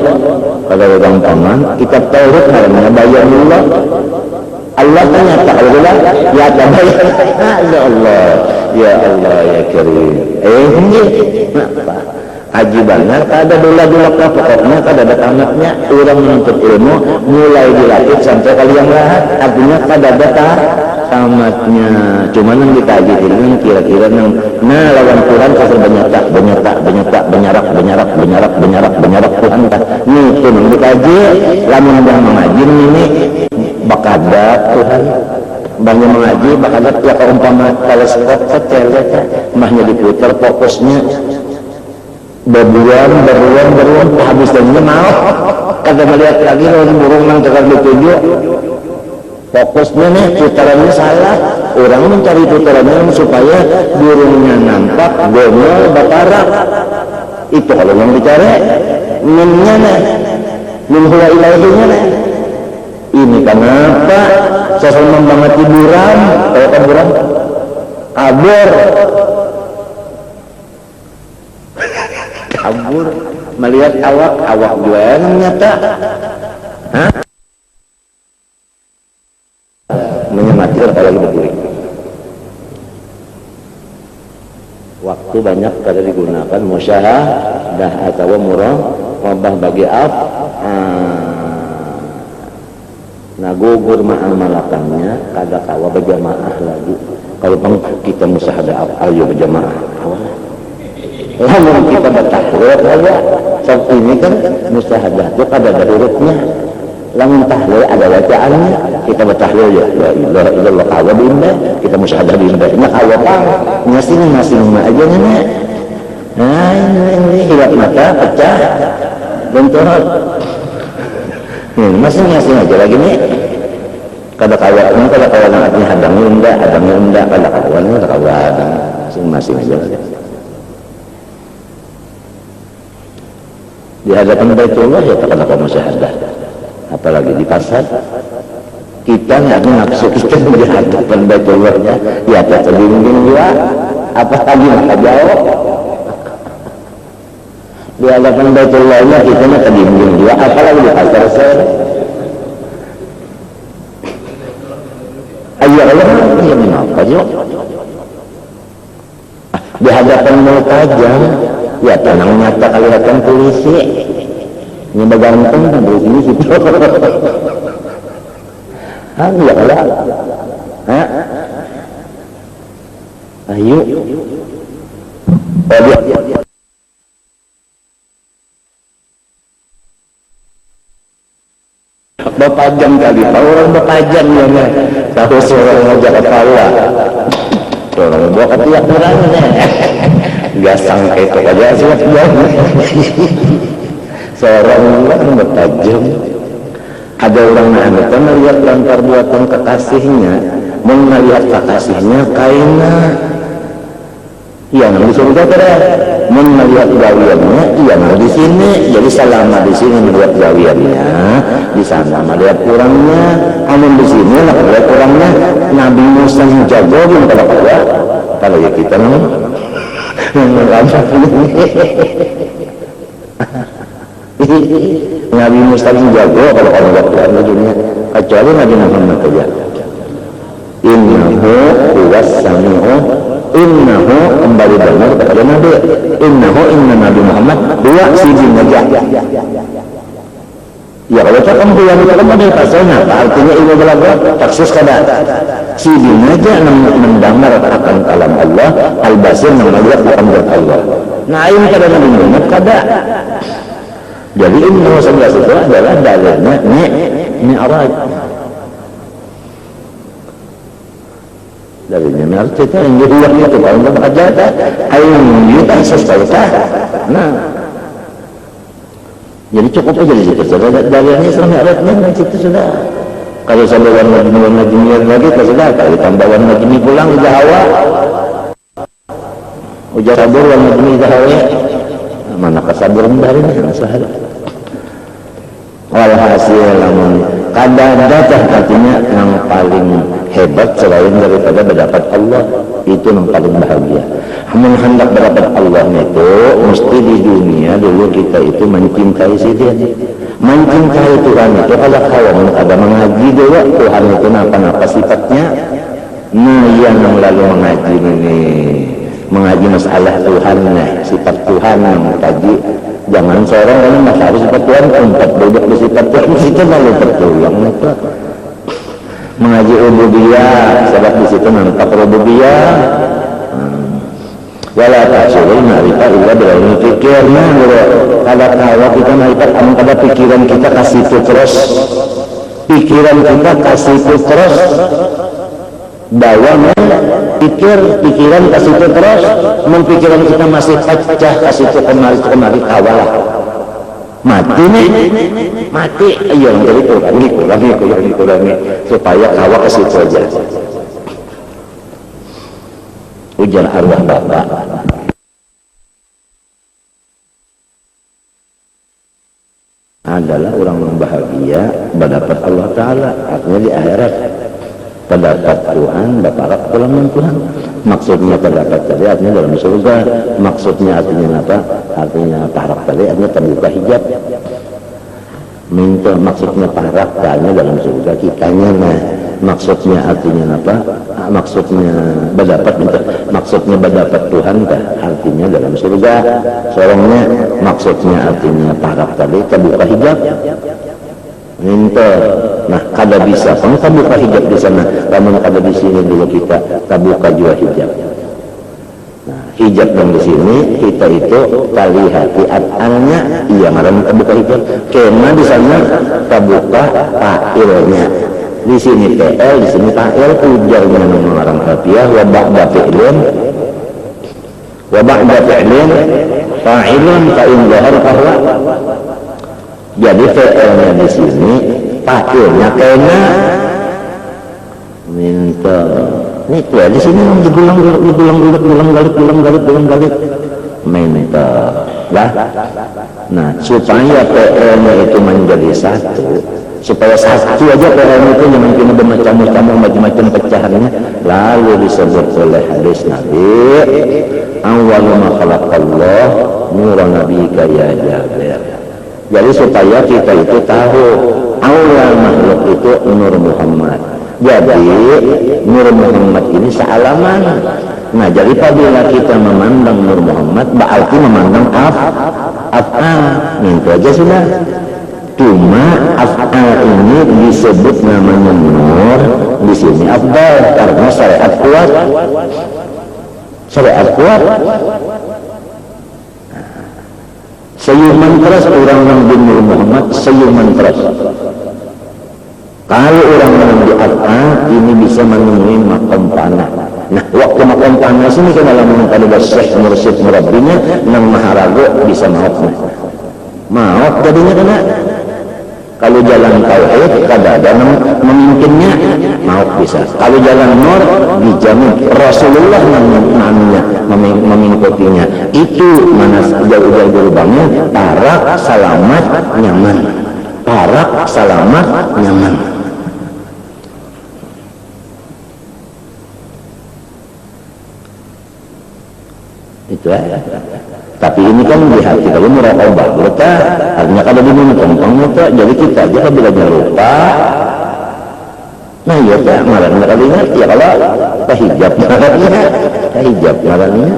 kalau gampangan kitab tauhid namanya bayanullah. Allah tanya ta'ala, ya tabayyan, ya Allah, ya Allah, ya Karim. Kenapa? Haji benar, kada dula-dula pokoknya kada ada tamatnya. Orang menuntut ilmu mulai dilatih sampai kali yang lahat, artinya kada ada tamatnya. Cuma yang dikaji ilmu kira-kira nang lawan Tuhan kasar banyak Tuhan kan. Nih itu nang dikaji, lamun yang mengaji ini bakada Tuhan. Banyak mengaji bakada ya keumpama teleskop setelah mahnya diputar fokusnya. Berbulan habis dan mau kada melihat lagi lawan burung nang tekan dituju. Fokusnya nih putarannya salah. Orang mencari putarannya supaya burungnya nampak, gomel, bakarak. Itu kalau yang dicari minnya nih, min huwa ilaihinya nih. Ini kenapa sesuai membanget buram, kayak kan buram kabur melihat awak juga nyata. Menyemati apalagi berdiri. Waktu banyak kada digunakan musyahadah atau muraqabah bagi nah gugur ma'amalakannya kada kawa berjamaah lagi. Kalau kita musyahadah ayo berjamaah lamun kita bertahlil aja. Sebab ini kan musyahadah itu kada ada hurufnya. Lamun tahlil ada bacaannya. Kita bertahlil ya la ilaha illallah kawa bimba, kita musyahadah bimba. Nah kawa pang masing-masing aja nih. Nah ini hilap mata pecah bentorot. Masing-masing aja lagi nih. Kada kawa artinya hadangnya enggak, kada kawa masing-masing aja lagi. Di hadapan Baitullah ya tak musyahadah, apalagi di pasar kita nggak nafsu kita di hadapan Baitullahnya ya tak terbimbing juga, apalagi maka jauh di hadapan Baitullahnya kita nggak terbimbing juga, apalagi di pasar saya. Ayo Allah ya mengapa yuk di hadapan Multajam ya tenang nyata kelihatan polisi ini bergantung kan dari sini situ. Ya Allah, ayo bapajang kali orang bapajang ya tahu seorang ngajak kepala orang bawa ketiak orangnya gak sangka itu aja siap seorang orang bertajam. Ada orang yang melihat dan perbuatan kekasihnya, melihat kekasihnya kaina yang di surga kada, melihat gawiannya yang di sini. Jadi selama di sini melihat gawiannya, di sana melihat kurangnya. Amun di sini nak melihat kurangnya. Nabi Musa yang jago pun kalau ya kita Nabi Musa yang jago kalau orang Quran di dunia kecuali Nabi Muhammad saja. Innahu huwas sami'u, innahu kembali benar kepada Nabi. Inna Nabi Muhammad dua siji najah. Ya kalau tak kamu yang itu kamu dari pasalnya, artinya ilmu belaga taksis kada. Si aja mendengar akan kalam Allah, al-basir melihat akan zat Allah. Nah ini kada mendengar kada. Jadi ilmu Rasulullah itu adalah dalilnya mi'raj. Dalilnya mi'raj itu yang diulang itu kalau kita baca ayat yuta sesuatu. Nah jadi cukup aja di situ. Dalilnya sama mi'rajnya di situ sudah. Kalau sampai warna jini lagi, sudah. Kalau tambah warna jini pulang udah hawa. Ujar sabur warna jini udah hawa. Mana kesabur dari ini masalah. Walhasil namun kadang-kadang artinya yang paling hebat selain daripada mendapat Allah itu yang paling bahagia. Namun hendak mendapat Allah itu mesti di dunia dulu kita itu mencintai si dia. Mencintai Tuhan itu kalau ada mengaji dulu Tuhan itu apa sifatnya. Nah yang lalu mengaji ini mengaji masalah Tuhan, sifat Tuhan yang kaji. Jangan seorang ini masalah sifat Tuhan, tempat duduk di sifat Tuhan itu lalu tertulang. Mengaji ubudiyah, sebab di situ nampak rububiyah. Wala ta'sulul ma'rifah illa bil'ilmi fikir. Nah, kalau kita ma'rifat, kada pikiran kita kasih itu terus. Pikiran kita kasih itu terus. Bawang pikiran kasih itu terus. Mempikiran kita masih pecah, kasih itu kemari kawalah. Mati nih, mati. Ayo jadi kurangi supaya kawa ke situ aja. Ujar arwah bapak. Adalah orang yang bahagia mendapat Allah Ta'ala, artinya di akhirat. Pendapat Tuhan, bapak pulang Tuhan. Maksudnya pendapat tadi artinya dalam surga. Maksudnya artinya apa? Artinya parak tadi artinya terbuka hijab. Minta maksudnya parak tadi dalam surga kitanya. Nah, maksudnya artinya apa? Maksudnya berdapat maksudnya berdapat Tuhan kah? Artinya dalam surga. Soalnya maksudnya artinya parak tadi terbuka hijab. Minta, nah kada bisa, kamu buka hijab di sana, namun kada di sini dulu kita buka juga hijab. Nah, hijab yang di sini kita itu tali hati atalnya, iya malam buka hijab. Kena di sana buka fa'ilnya. Di sini TL, di sini fa'il, ujarnya mengarang hatiah, wa ba'da fi'lin, fa'ilun fa'in zahar bahwa. Jadi fi'ilnya di sini, fa'ilnya kena minta. Ini tuh di sini diulang galik minta. Lah. Nah, supaya fi'ilnya itu menjadi satu, supaya satu aja fi'ilnya itu yang mungkin bermacam-macam pecahannya, lalu disebut oleh hadis Nabi, awwalu ma khalaqallah nura nabiyika ya Jabir. Jadi supaya kita itu tahu awal makhluk itu Nur Muhammad. Jadi Nur Muhammad ini sealaman. Nah jadi apabila kita memandang Nur Muhammad berarti memandang af'al. Itu aja sudah. Cuma af'al ini disebut namanya Nur di sini afdal karena syariat kuat. Sayuman terus orang yang di Nur Muhammad, sayuman terus. Kalau orang yang di af'al ini bisa menemui makom panah. Nah, waktu makom panah sini kan dalam mengenai Syekh Mursyid Murabbinya yang maharago bisa maaf. Maaf jadinya kena. Kalau jalan tauhid kada ada memimpinnya, maaf bisa. Kalau jalan nur dijamin Rasulullah namanya mengikutinya. Itu mana jauh-jauh gerbangnya parak selamat nyaman. Parak selamat nyaman. Itu ya. Tapi ini kan di hati kalau muraqabah kita artinya kalau di mana gampang itu jadi kita aja bila lupa. Nah ya tak marahnya kalinya ya kalau tahijab marahnya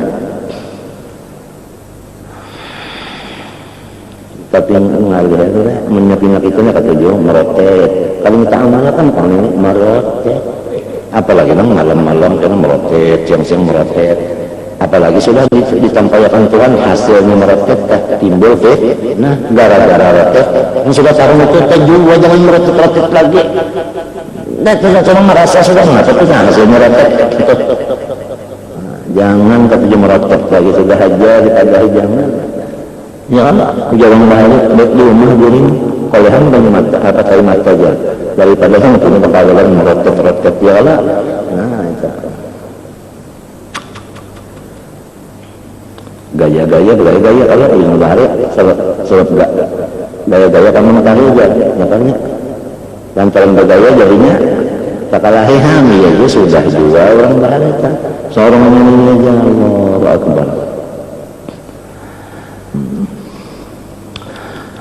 tapi ngalih menyakit itu ketujuh merotet. Kalau kita amanah kan paling merotet. Apalagi malam-malam kan merotet, siang-siang merotet. Apalagi sudah ditampaikan Tuhan hasilnya merotet timbul nah gara-gara rotet. Sudah taruh itu juga jangan merotet-rotet lagi. Nah, tidak cuma merasa sudah tapi hasilnya merotet. Jangan ketujuh merotet lagi sudah aja ditagahi jangan. Ya Allah, jangan bahaya di rumah guring kolehan dan mata apa kalimat saja daripada yang punya kepala merotet-rotet ya Allah. Nah itu gaya-gaya kalau yang bahaya sebab gaya-gaya kamu matahari aja makanya yang paling bergaya jadinya takalahi hamil ya sudah juga orang bahaya seorang menyanyi aja Allah Akbar.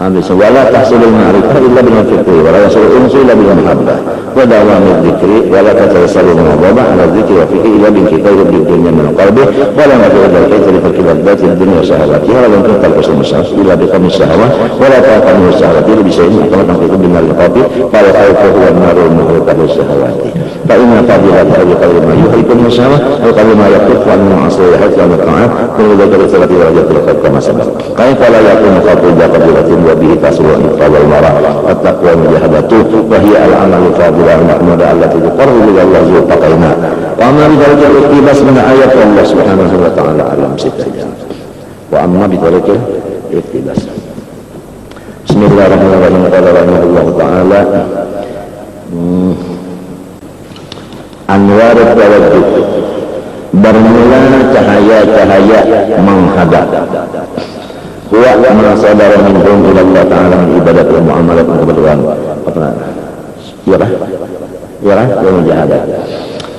Habis wala tahsulul ma'rifah illa bil fiqh wala yasul unsu illa bil mahabbah wa dawamid dzikri wala tatawassalu mahabbah ala dzikri wa fiqh illa bil kitab bil dunya min qalbi wala madhu dzalika ila fakir dzati dunya syahawati wa lam tuqal musaf illa bi khamis syahawat wala taqamu syahawati bi syai'in kama taqulu bin al-qabi fa khawfu wa narul muhtabu syahawati fa inna fadilat hadhihi qalbi ma yuhibbu musawah wa qalbi ma yaqfu an ma'asiyah wa ta'at kullu dzalika salati wa rajatul kama sabaq kaifa la yakunu khawfu dzati به تصل الإفراد والمرأة والتقوى مجاهدته وهي العمل الفاضلة المحمودة التي تقرب إلى الله ذو التقينا وأما بذلك الاقتباس من آيات الله سبحانه وتعالى على مسجدها وأما بذلك الاقتباس بسم الله الرحمن الرحيم قال رحمه الله تعالى أنوار التوجه bermula cahaya-cahaya menghadap huwa ma sadara minhum ila Allah ta'ala min ibadat wa muamalat wa kebetulan yang jahadah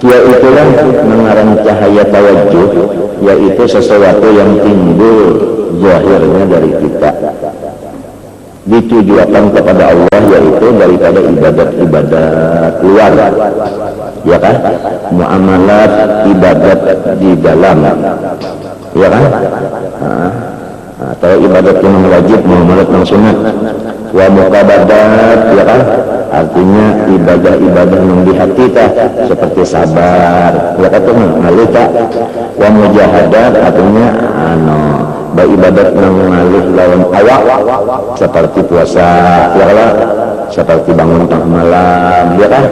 yaitulah mengarang cahaya tawajuh yaitu sesuatu yang timbul zahirnya dari kita ditujukan kepada Allah yaitu daripada ibadat-ibadat luar ya kan muamalat ibadat di dalam ya kan atau ibadat yang wajib muamalat yang sunat wa muqabadat ya kan artinya ibadah-ibadah yang di hati seperti sabar ya kan ngalita wa mujahadat artinya ibadat yang ngalih lawan awak seperti puasa ya kan seperti bangun tengah malam ya kan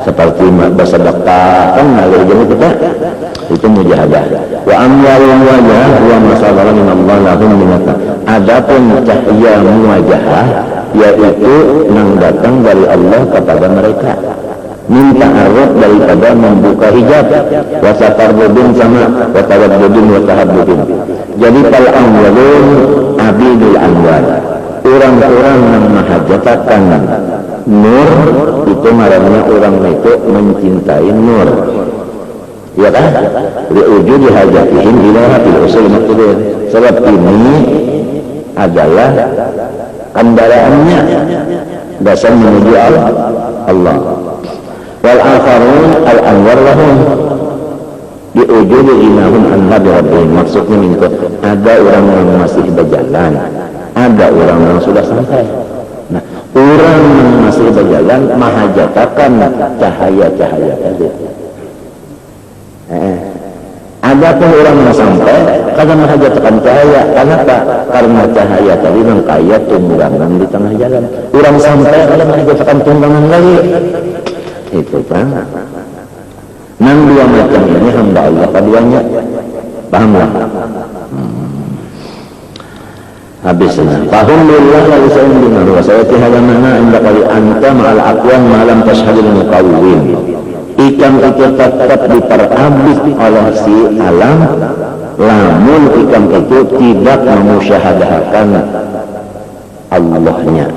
seperti bersedekah kan ngalih jadi kita itu mujahadah wa amwalun wajah wa masalah min Allah lahum minata adapun cahaya muwajahah yaitu yang datang dari Allah kepada mereka minta arad daripada membuka hijab wa tafarrudun sama wa tawaddudun wa tahabbudun jadi pal amwalun abidul anwar orang-orang yang mahajatakan nur itu marahnya orang itu mencintai nur ya kan liwujud hajatihim ila fil usul maqdur sebab ini adalah kendaraannya dasar menuju Allah wal akharun al anwar lahum liwujud inahum an rabbihim maksudnya itu ada orang yang masih berjalan ada orang yang sudah sampai nah orang yang masih berjalan mahajatakan cahaya-cahaya tadi adapun orang yang sampai karena menghajatkan cahaya kenapa? Karena cahaya tadi yang kaya tunggangan di tengah jalan orang sampai karena menghajatkan tunggangan lagi itu kan nang dua macam ini hamba Allah keduanya pahamlah habisnya fahum lillah la yusaim binar wa sayati hadha mana inda qali anta ma'al aqwan ma lam tashhadul muqawwin ikan itu tetap diperabit oleh si alam lamun ikan itu tidak memusyahadahkan Allahnya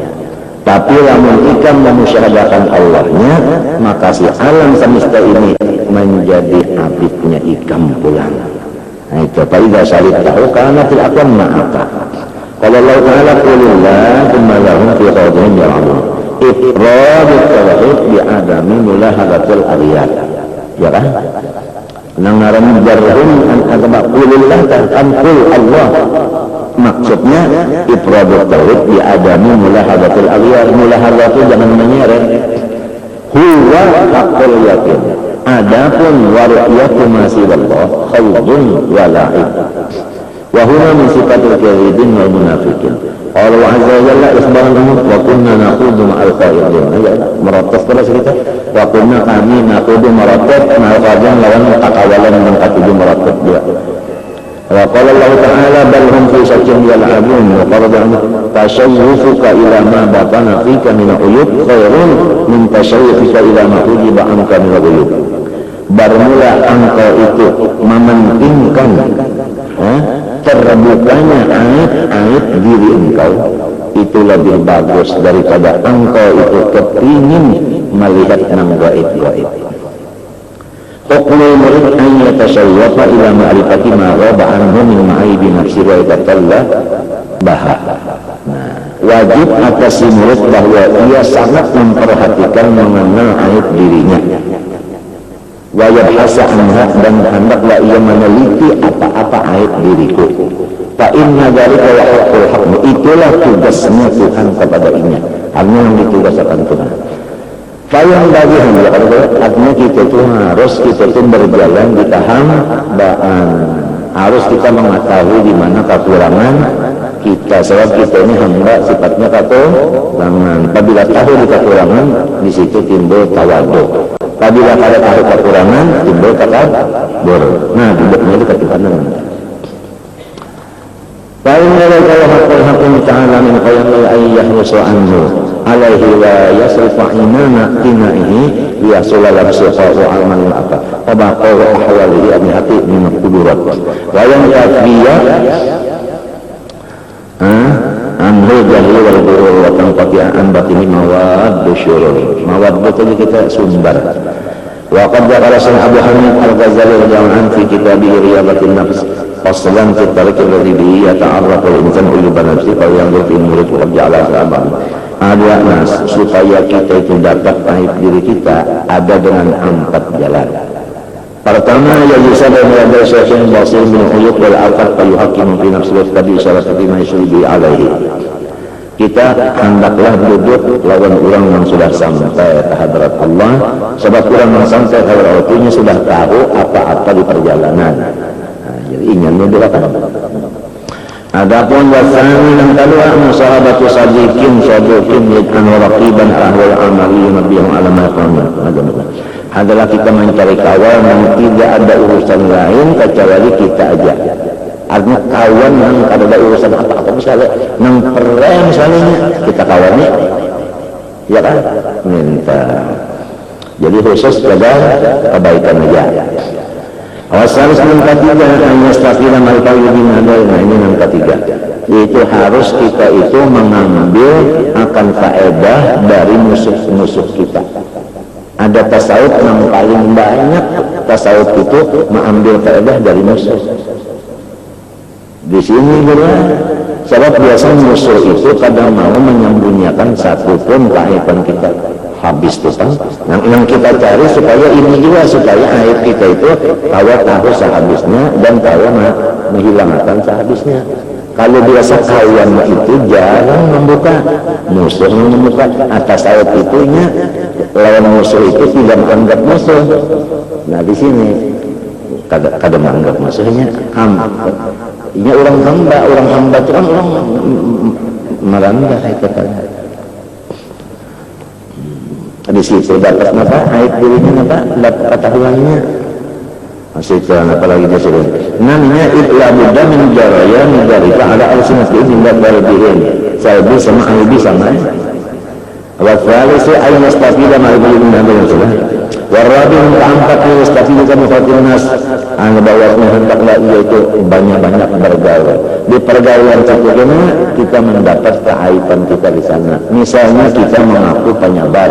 tapi lamun ikan memusyahadahkan Allahnya maka si alam semesta ini menjadi abidnya ikan pulang nah itu faidah salib tahu karena tidak akan ma'aka kalau Allah Ta'ala kulillah kumalahum fi qawdihim ya'amun ifradut tawahid bi'adami mulahadatul ariyat ya kan nang ngaran jarhum an agama qulillah kan qul Allah, maksudnya ifradut tauhid di adami mulahadatul aghyar. Mulahadah itu jangan menyeret, huwa haqqul yakin, adapun waru'yatu ma siwallah khawdun wa la'ib wa huna min sifatil kadhibin wal munafiqin. Allah azza wa jalla isbaran wa kunna naqudu ma'al qaidin. Merotes terus kita. Wa kunna kami naqudu merotes ma'al qaidin lawan takawalan dan katuju merotes dia. Wa qala Allah ta'ala bal hum fi shakkin yal'abun wa qala tashayyufuka ila ma batana fika min uyub khairun min tashayyufika ila ma ujiba anka min uyub. Bermula engkau itu mementingkan terbukanya aib diri engkau itu lebih bagus daripada engkau itu kepingin melihat nang gaib-gaib. Hukmul murid an yatasyawwafa ila ma'rifati ma ghaba anhu min ma'aibi nafsi wa yatatalla baha. Wajib atas si murid bahwa ia sangat memperhatikan mengenal aib dirinya. Wa yabhasa anha, dan hendaklah ia meneliti apa-apa aib diriku. Fa inna dzalika wa haqqul haqq, itulah tugasnya Tuhan kepadanya. Hanya yang ditugaskan Tuhan. Fa yang bagi hamba, artinya kita itu harus berjalan di tahambaan. Harus kita mengetahui di mana kekurangan kita, sebab kita ini hamba sifatnya kekurangan. Apabila tahu di kekurangan, di situ timbul tawadhu. Apabila ada tahu kekurangan, timbul takabur. Nah, duduknya itu ketuhanan. Wa inna lillahi haqqul haqqi ta'ala min khayri ayyahrusu anhu alaihi wa yasrifa inana tinaihi wa sulala bisaqa'u aman apa tabaqahu ahwalihi an hati min qudurat wa yang kafiya anhu jahil wal gurur wa tanqati'an batini mawad syurur. Mawad itu kita sumber. Wa qad qala Abu Hamid Al-Ghazali radhiyallahu anhu fi kitabih Riyadatin Nafs faslan fi tariq alladhi bihi yata'arrafu al-insan ila nafsihi fa yanzur fi murid wa ja'ala sabab. Ada nas supaya kita itu dapat aib diri kita ada dengan 4 jalan. Pertama, ya bisa dari syaitan basir min uyub wal afat fa yuhakimu fi nafsi wa tabi syarati ma yusyri alaihi. Kita hendaklah duduk lawan orang yang sudah sampai ke hadrat Allah, sebab orang yang sampai ke hadrat Allah sudah tahu apa-apa di perjalanan. Jadi ingatnya dirakan. Adapun wasani yang kedua, musahabatu sadiqin yaj'an raqiban ahwal amali nabiyyu alama qawman. Adalah kita mencari kawan yang tidak ada urusan lain kecuali kita aja. Artinya kawan yang ada urusan apa-apa misalnya yang perang misalnya kita kawannya, ya kan? Minta. Jadi khusus pada kebaikan aja. Awasan yang ketiga hanya stafina malqalibin ada. Nah ini yang ketiga, yaitu harus kita itu mengambil akan faedah dari musuh-musuh kita. Ada tasawuf yang paling banyak, tasawuf itu mengambil faedah dari musuh. Di sini sebab biasa musuh itu kadang mau menyembunyikan satu pun keaiban kita. Habis tuh kan yang kita cari supaya ini juga, supaya aib kita itu tahu sehabisnya dan tahu menghilangkan sehabisnya. Kalau biasa kawan itu jarang membuka, musuh membuka atas aib itunya, lawan musuh itu tidak menganggap musuh. Nah di sini kadang menganggap musuhnya hamba. Ini orang hamba itu kan orang merendah katanya. Di situ dapat apa? Aib dirinya apa? Dapat ketahuannya. Masih jalan apa lagi dia suruh? Namanya iblabudah min jaraya min jarika ala al-sinati hingga berbihin. Sahibi sama aibi sama. Wafalisi ayat mustafida ma'ibuli min hamil sudah. Warabi keempat mustafida kami khawatir nas. Bawahnya hendaklah yaitu banyak-banyak bergaul. Di pergaulan seperti kita mendapat keaiban kita di sana. Misalnya kita mengaku penyabar.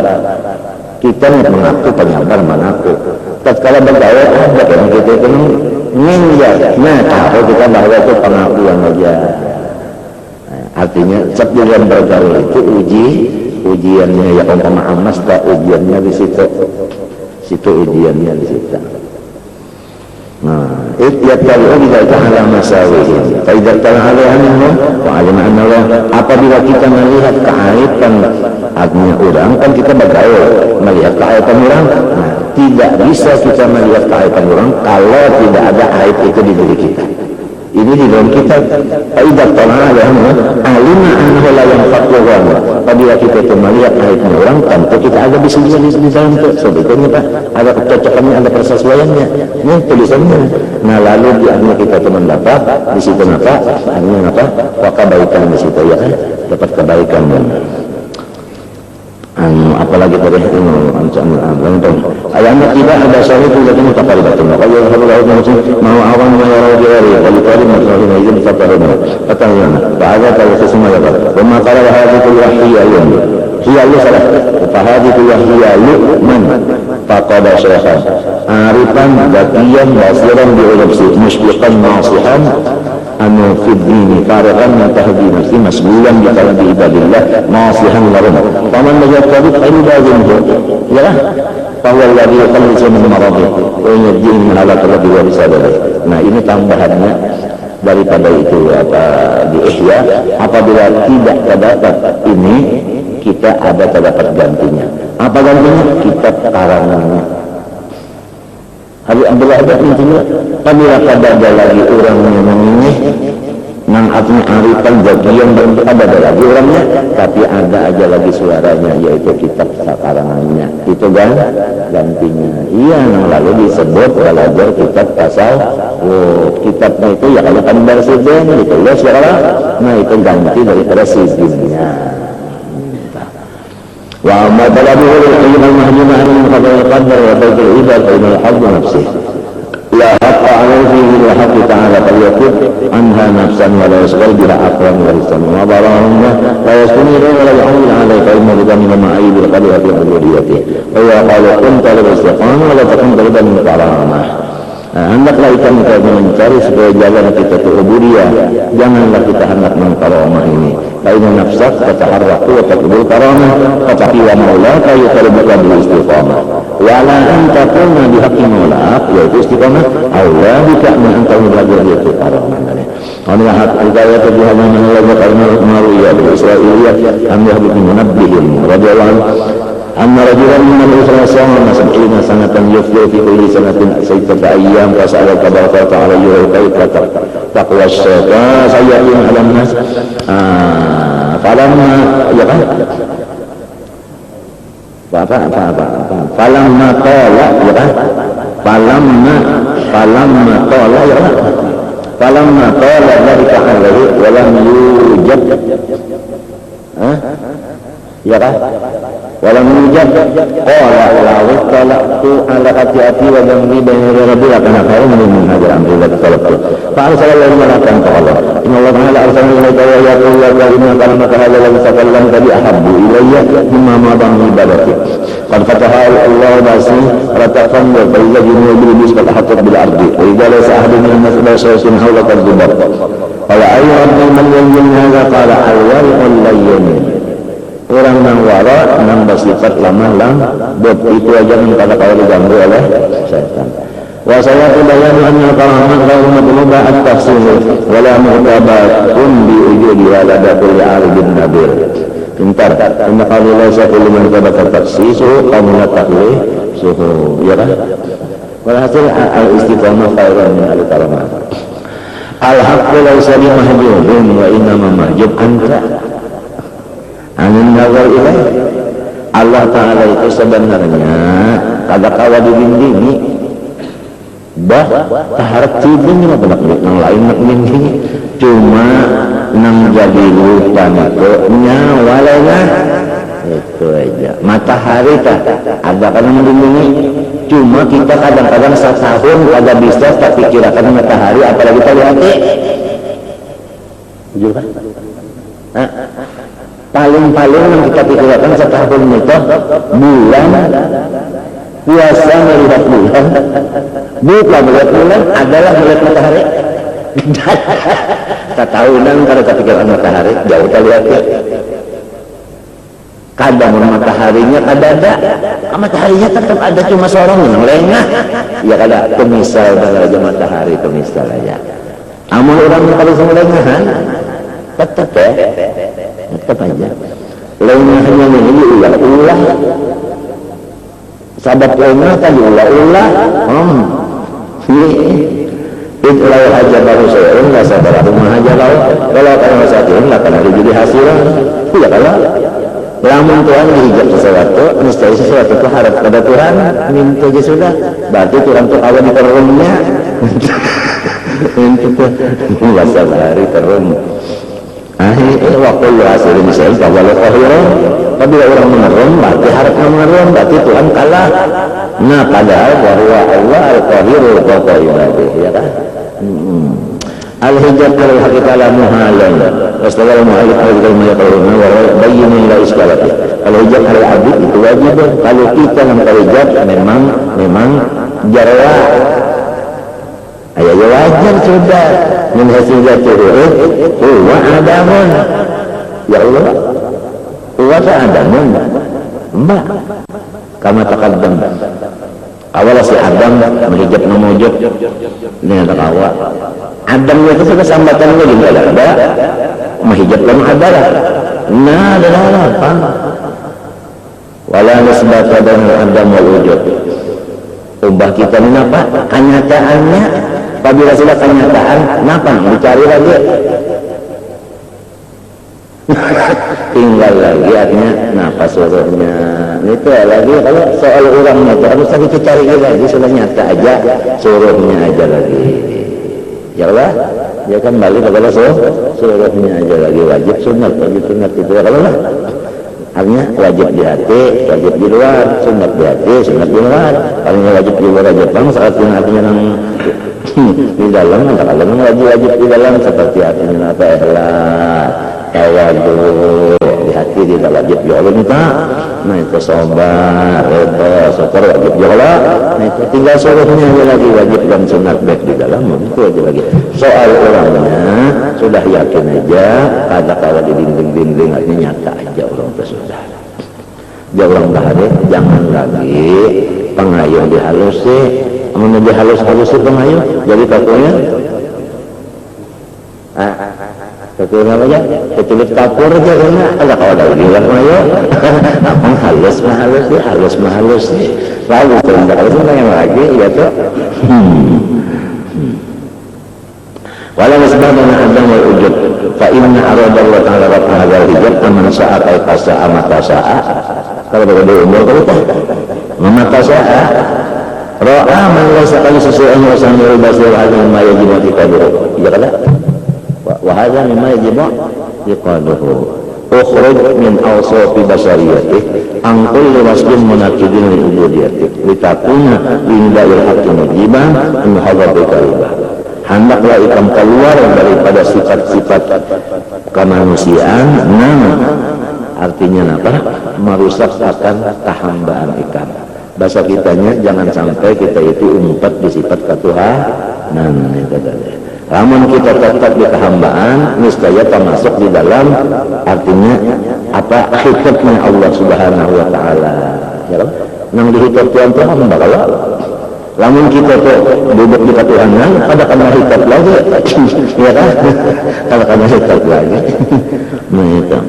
Kita mengaku penyabar mengaku. Tatkala bergaul ada yang kita itu ninja. Nah, tahu kita bahwa itu pengakuan aja. Artinya sebelum bergaul itu ujiannya ya umpama emas tak ujiannya di situ ujiannya di situ. Nah, yattabi'u bidzalika ala masawihim. Fa idza tala 'alaiha minhum wa 'alima anna Allah, apabila kita melihat keaiban artinya orang kan kita bergaul melihat keaiban orang. Nah, tidak bisa kita melihat keaiban orang kalau tidak ada aib itu di diri kita. Ini di dalam kitab. Idza tala 'alaiha alima annahu la yanfa'u. Apabila kita itu melihat aibnya orang, tentu kita ada bisa di dalam itu. Sebetulnya Pak, ada kecocokannya, ada persesuaiannya. Ini tulisannya. Nah, lalu di akhirnya kita itu mendapat di situ apa? Akhirnya apa? Kebaikan di situ ya kan? Dapat kebaikan. Apalagi tadi ayatnya tidak ada sahih itu lagi mutaqaribatun wa yadhhabu ma awan ma yara jari wa liqali masalina izin fataruna fatayana ba'da tawassuma ya wa ma qala hadhihi al-wahiyya hiya salah fa hadhihi al-wahiyya man faqada syaihan arifan baqiyan basiran bi ulumsi mushfiqan nasihan anu fid dini faragan min tahdi nafsi masbulan bi qalbi ibadillah nasihan lahum faman yaqtabit ilmazimhu ya bahwa alladhi yuqallisu min maradhi wa yajin min ala qalbi wa risalati. Nah, ini tambahannya daripada itu apa di Ihya, apabila tidak terdapat ini kita ada terdapat gantinya. Apa gantinya? Kitab karangannya Habib Abdullah ada intinya. Apabila ada lagi orang yang ini nang artinya arifan bagian ada lagi orangnya, tapi ada aja lagi suaranya, yaitu kitab karangannya itu kan gantinya. Iya, nang lalu disebut belajar kitab tasawuf. Kitabnya itu ya kalau Kandar Sidin ditulis ya kalau, nah itu ganti daripada sidinnya. Wa amma talabuhu al-qayyim al-mahjuma an qadar al-qadar wa fadl ibad bain al-hadd nafsi la haqqa alayhi illa haqq ta'ala falyakut anha nafsan wa la yasghal biha aqran wa lisan wa barahum la yasmiru wa la yu'awil alayhi fa inna ridha min ma'ayib al-qadar fi ubudiyatihi wa huwa qala kunta lil istiqamah wa la takun ridha min karamah. Hendaklah kita mencari supaya jalan kita ke ubudiyah, janganlah kita hendak mengkaramah ini. Karena nafsak tataharraku wa taqbul karamah, tetapi wa maulaka yuqarribuka bil istiqamah. Wa la anta kunna bihaqqi maulak, yaitu istiqamah. Allah bika min anta belajar yaitu karamah. Inilah hak hidayah Tuhan yang Allah karena Maria bil Israiliyah am yahdi munabbihim radhiyallahu anna rajulan min al-Isra'il mas'ilina sanatan yufli fi kulli sanatin sayyidata ayyam fas'ala tabaraka ta'ala yuqaita taqwa syaka sayyidin alam nas falamma ya kan falamma qala ya kan falamma qala ya kan falamma qala dzalika alaihi wa lam yujad ya kan walam yujad qala la talaqtu ala hati wa jambi baina rabbil kana khairun min hadhihi al-amri talaqtu fa arsalallahu malakan qala inna Allah ta'ala arsalna ilayka wa yaqulu ya karimna kalamaka hadha la takallam bi ahabbu ilayya mimma madam ibadati qad fataha Allah basi ratafan wa bayna jinni bil bisbat hatta bil ardi wa idza laysa ahadun min an-nas la shay'un hawla al-dubar qala ayyuha man yajin hadha qala al-wal layyin. Orang nang wara, nang bersifat lamah buat itu aja yang kalau diganggu oleh setan. Wa saya tabayyan anna karamat ghairu madluba at-tafsir wa la mu'tabatun bi wujudi walada kulli aribin nadir. Pintar. Inna qala laysa kullu man tabata tafsisu qamna tahlih suhu. Ya kan? Walhasil al-istiqamah khairun min al-karamah. Al-haqqu laysa bi mahjubin wa innama mahjub anta. Angin nazar ilaih Allah Ta'ala itu sebenarnya kagak kawa dibindingi bah taharap cibing yang lain nak bindingi cuma nang jadi lupa itu nyawalena itu aja matahari tak ada kan membindingi cuma kita kadang-kadang setahun kagak bisa tak pikirkan matahari apalagi kita lihat jujur kan paling-paling yang kita pikirkan setahun itu bulan puasa melihat bulan bukan melihat bulan adalah melihat matahari setahunan kalau kita pikirkan matahari jauh kita lihat ya Kadang mataharinya kadada, mataharinya tetap ada cuma seorang yang lengah. Ya kada kemisal aja matahari kemisal aja. Amun orang yang paling lengahan tetap aja. Lengahnya ini ulah. Sahabat lengah tadi ulah. Itulah aja baru saya nggak sabar aku mah aja kalau karena sakirin lah karena jadi hasilnya tidak kalah. Lamun Tuhan dihijab sesuatu, niscaya sesuatu itu harap pada Tuhan, minta aja sudah. Berarti Tuhan tuh awan terumnya. Minta tuh nggak sabari terum. Waktu lu hasilin saya kalau kahirun, apabila orang menerum, berarti harapnya menerum, berarti Tuhan kalah. Nah padahal bahwa Allah al-qahirul qahirul, ya kan? Al-hijab al-haqi ta'ala muhalan wastagal mu'alif al-hijab al-haqi wa bayyinin la iskalati. Al-hijab al-abid itu wajib. Kalau kita yang hijab memang jarwa ayah wajar sudah min hasil jatuh huwa adamun ya Allah huwa adamun mbak kama taqaddam awal si Adam menghijab memujud ini ada kawa Adamnya itu sudah sambatan lagi nggak ada menghijab kamu adalah nah adalah apa wala nisbata dan Adam wal wujud ubah kita ini apa kenyataannya apabila sudah kenyataan kenapa dicari lagi tinggal lagi artinya napa suruhnya itu lagi kalau soal orangnya itu harus lagi cari lagi sudah nyata aja suruhnya aja lagi ya Allah dia kan balik kepada suruhnya aja lagi wajib sunat itu ya kalau lah artinya wajib di hati wajib di luar sunat di hati sunat di luar paling wajib di luar aja bang saat ini artinya yang di dalam kalau wajib di dalam seperti artinya apa ikhlas tawadu di hati tidak wajib ya Allah minta nah itu sabar reda sabar wajib ya Allah nah itu tinggal suruhnya aja lagi wajib dan sunat baik di dalam itu aja lagi soal orangnya sudah yakin aja kata-kata di dinding-dinding artinya nyata aja orang sudah jangan jangan lagi pengayuh dihalusi menuju halus-halusi pengayuh jadi kakunya kakunya apa aja kecuali kapur aja karena ada kalau ada bilang ayo apa halus sih lalu sebentar kalau yang lagi ya tuh walau sebabnya Adam wal wujud fa inna aradallahu ta'ala rabbah hadzal hijab aman sa'at ay tasa'a mata sa'a kalau begitu umur kalau teh mata sa'a ra'a man laysa kali sesuatu yang sambil basir hadza ma yajibu tiqaduhu ya kada wa hadza mimma yajibu tiqaduhu ukhruj min awsafi basariyatih an kulli wasfin munaqidin li ubudiyatih litakuna linda'il haqqi mujiban an hadratika ibah hendaklah ikam keluar daripada sifat-sifat kemanusiaan artinya apa? Merusak akan kehambaan ikam bahasa kitanya jangan sampai kita itu umpat di sifat ketuhanan itu tadi namun kita tetap di kehambaan niscaya termasuk di dalam artinya apa hikmahnya Allah Subhanahu wa taala ya kan nang dihitung Tuhan hamba kalau namun kita tuh duduk di ketuhanan pada kena hitab lagi ya kan kalau kena hitab lagi nah itu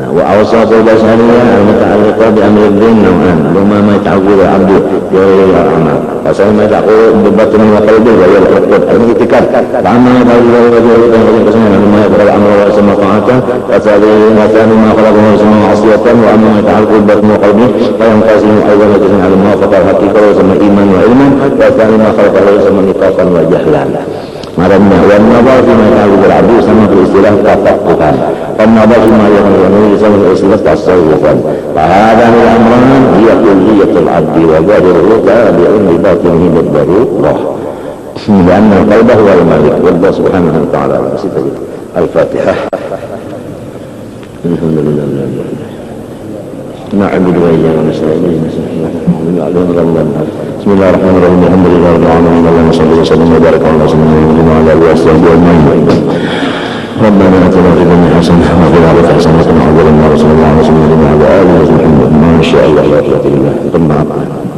wa awsaful basariyah al-muta'alliqah bi amri din naw'an lima ma ta'awwil 'abdu wa la amal pasal ma ta'u bibatun wa qalbi wa yaqut al-i'tikad ta'amma qawlu wa qawlu kasana ma yaqul amal wa sama ta'ata wa salihin wa thani ma khalaqahu sama aswatan wa amma ta'alluq bi batun wa qalbi wa yanqasimu aidan jazan al-muwafaqah haqiqah wa sama iman wa ilman wa thani ma khalaqahu sama nifaqan wa jahlan marana wa nabar fi ma ta'alluq bil-'abdi sama istilah tafaqquhan والنظر ما يغني سبب الإسلام تصوفا فهذا الأمران هي كلية العبد وظاهره تابع لباطنه بالضرورة لأن القلب هو الملك والله سبحانه وتعالى الفاتحة الحمد لله نعبد وإياك نستعين بسم الله الرحمن الرحيم الحمد لله رب العالمين اللهم صل وسلم وبارك على سيدنا محمد وعلى آله وصحبه أجمعين ربنا آتنا في الدنيا hasanah wa qina adzaban hasanah wa qina adzaban nar sallallahu alaihi wasallam wa ala alihi wa sahbihi ma syaa Allah la ilaha illa Allah.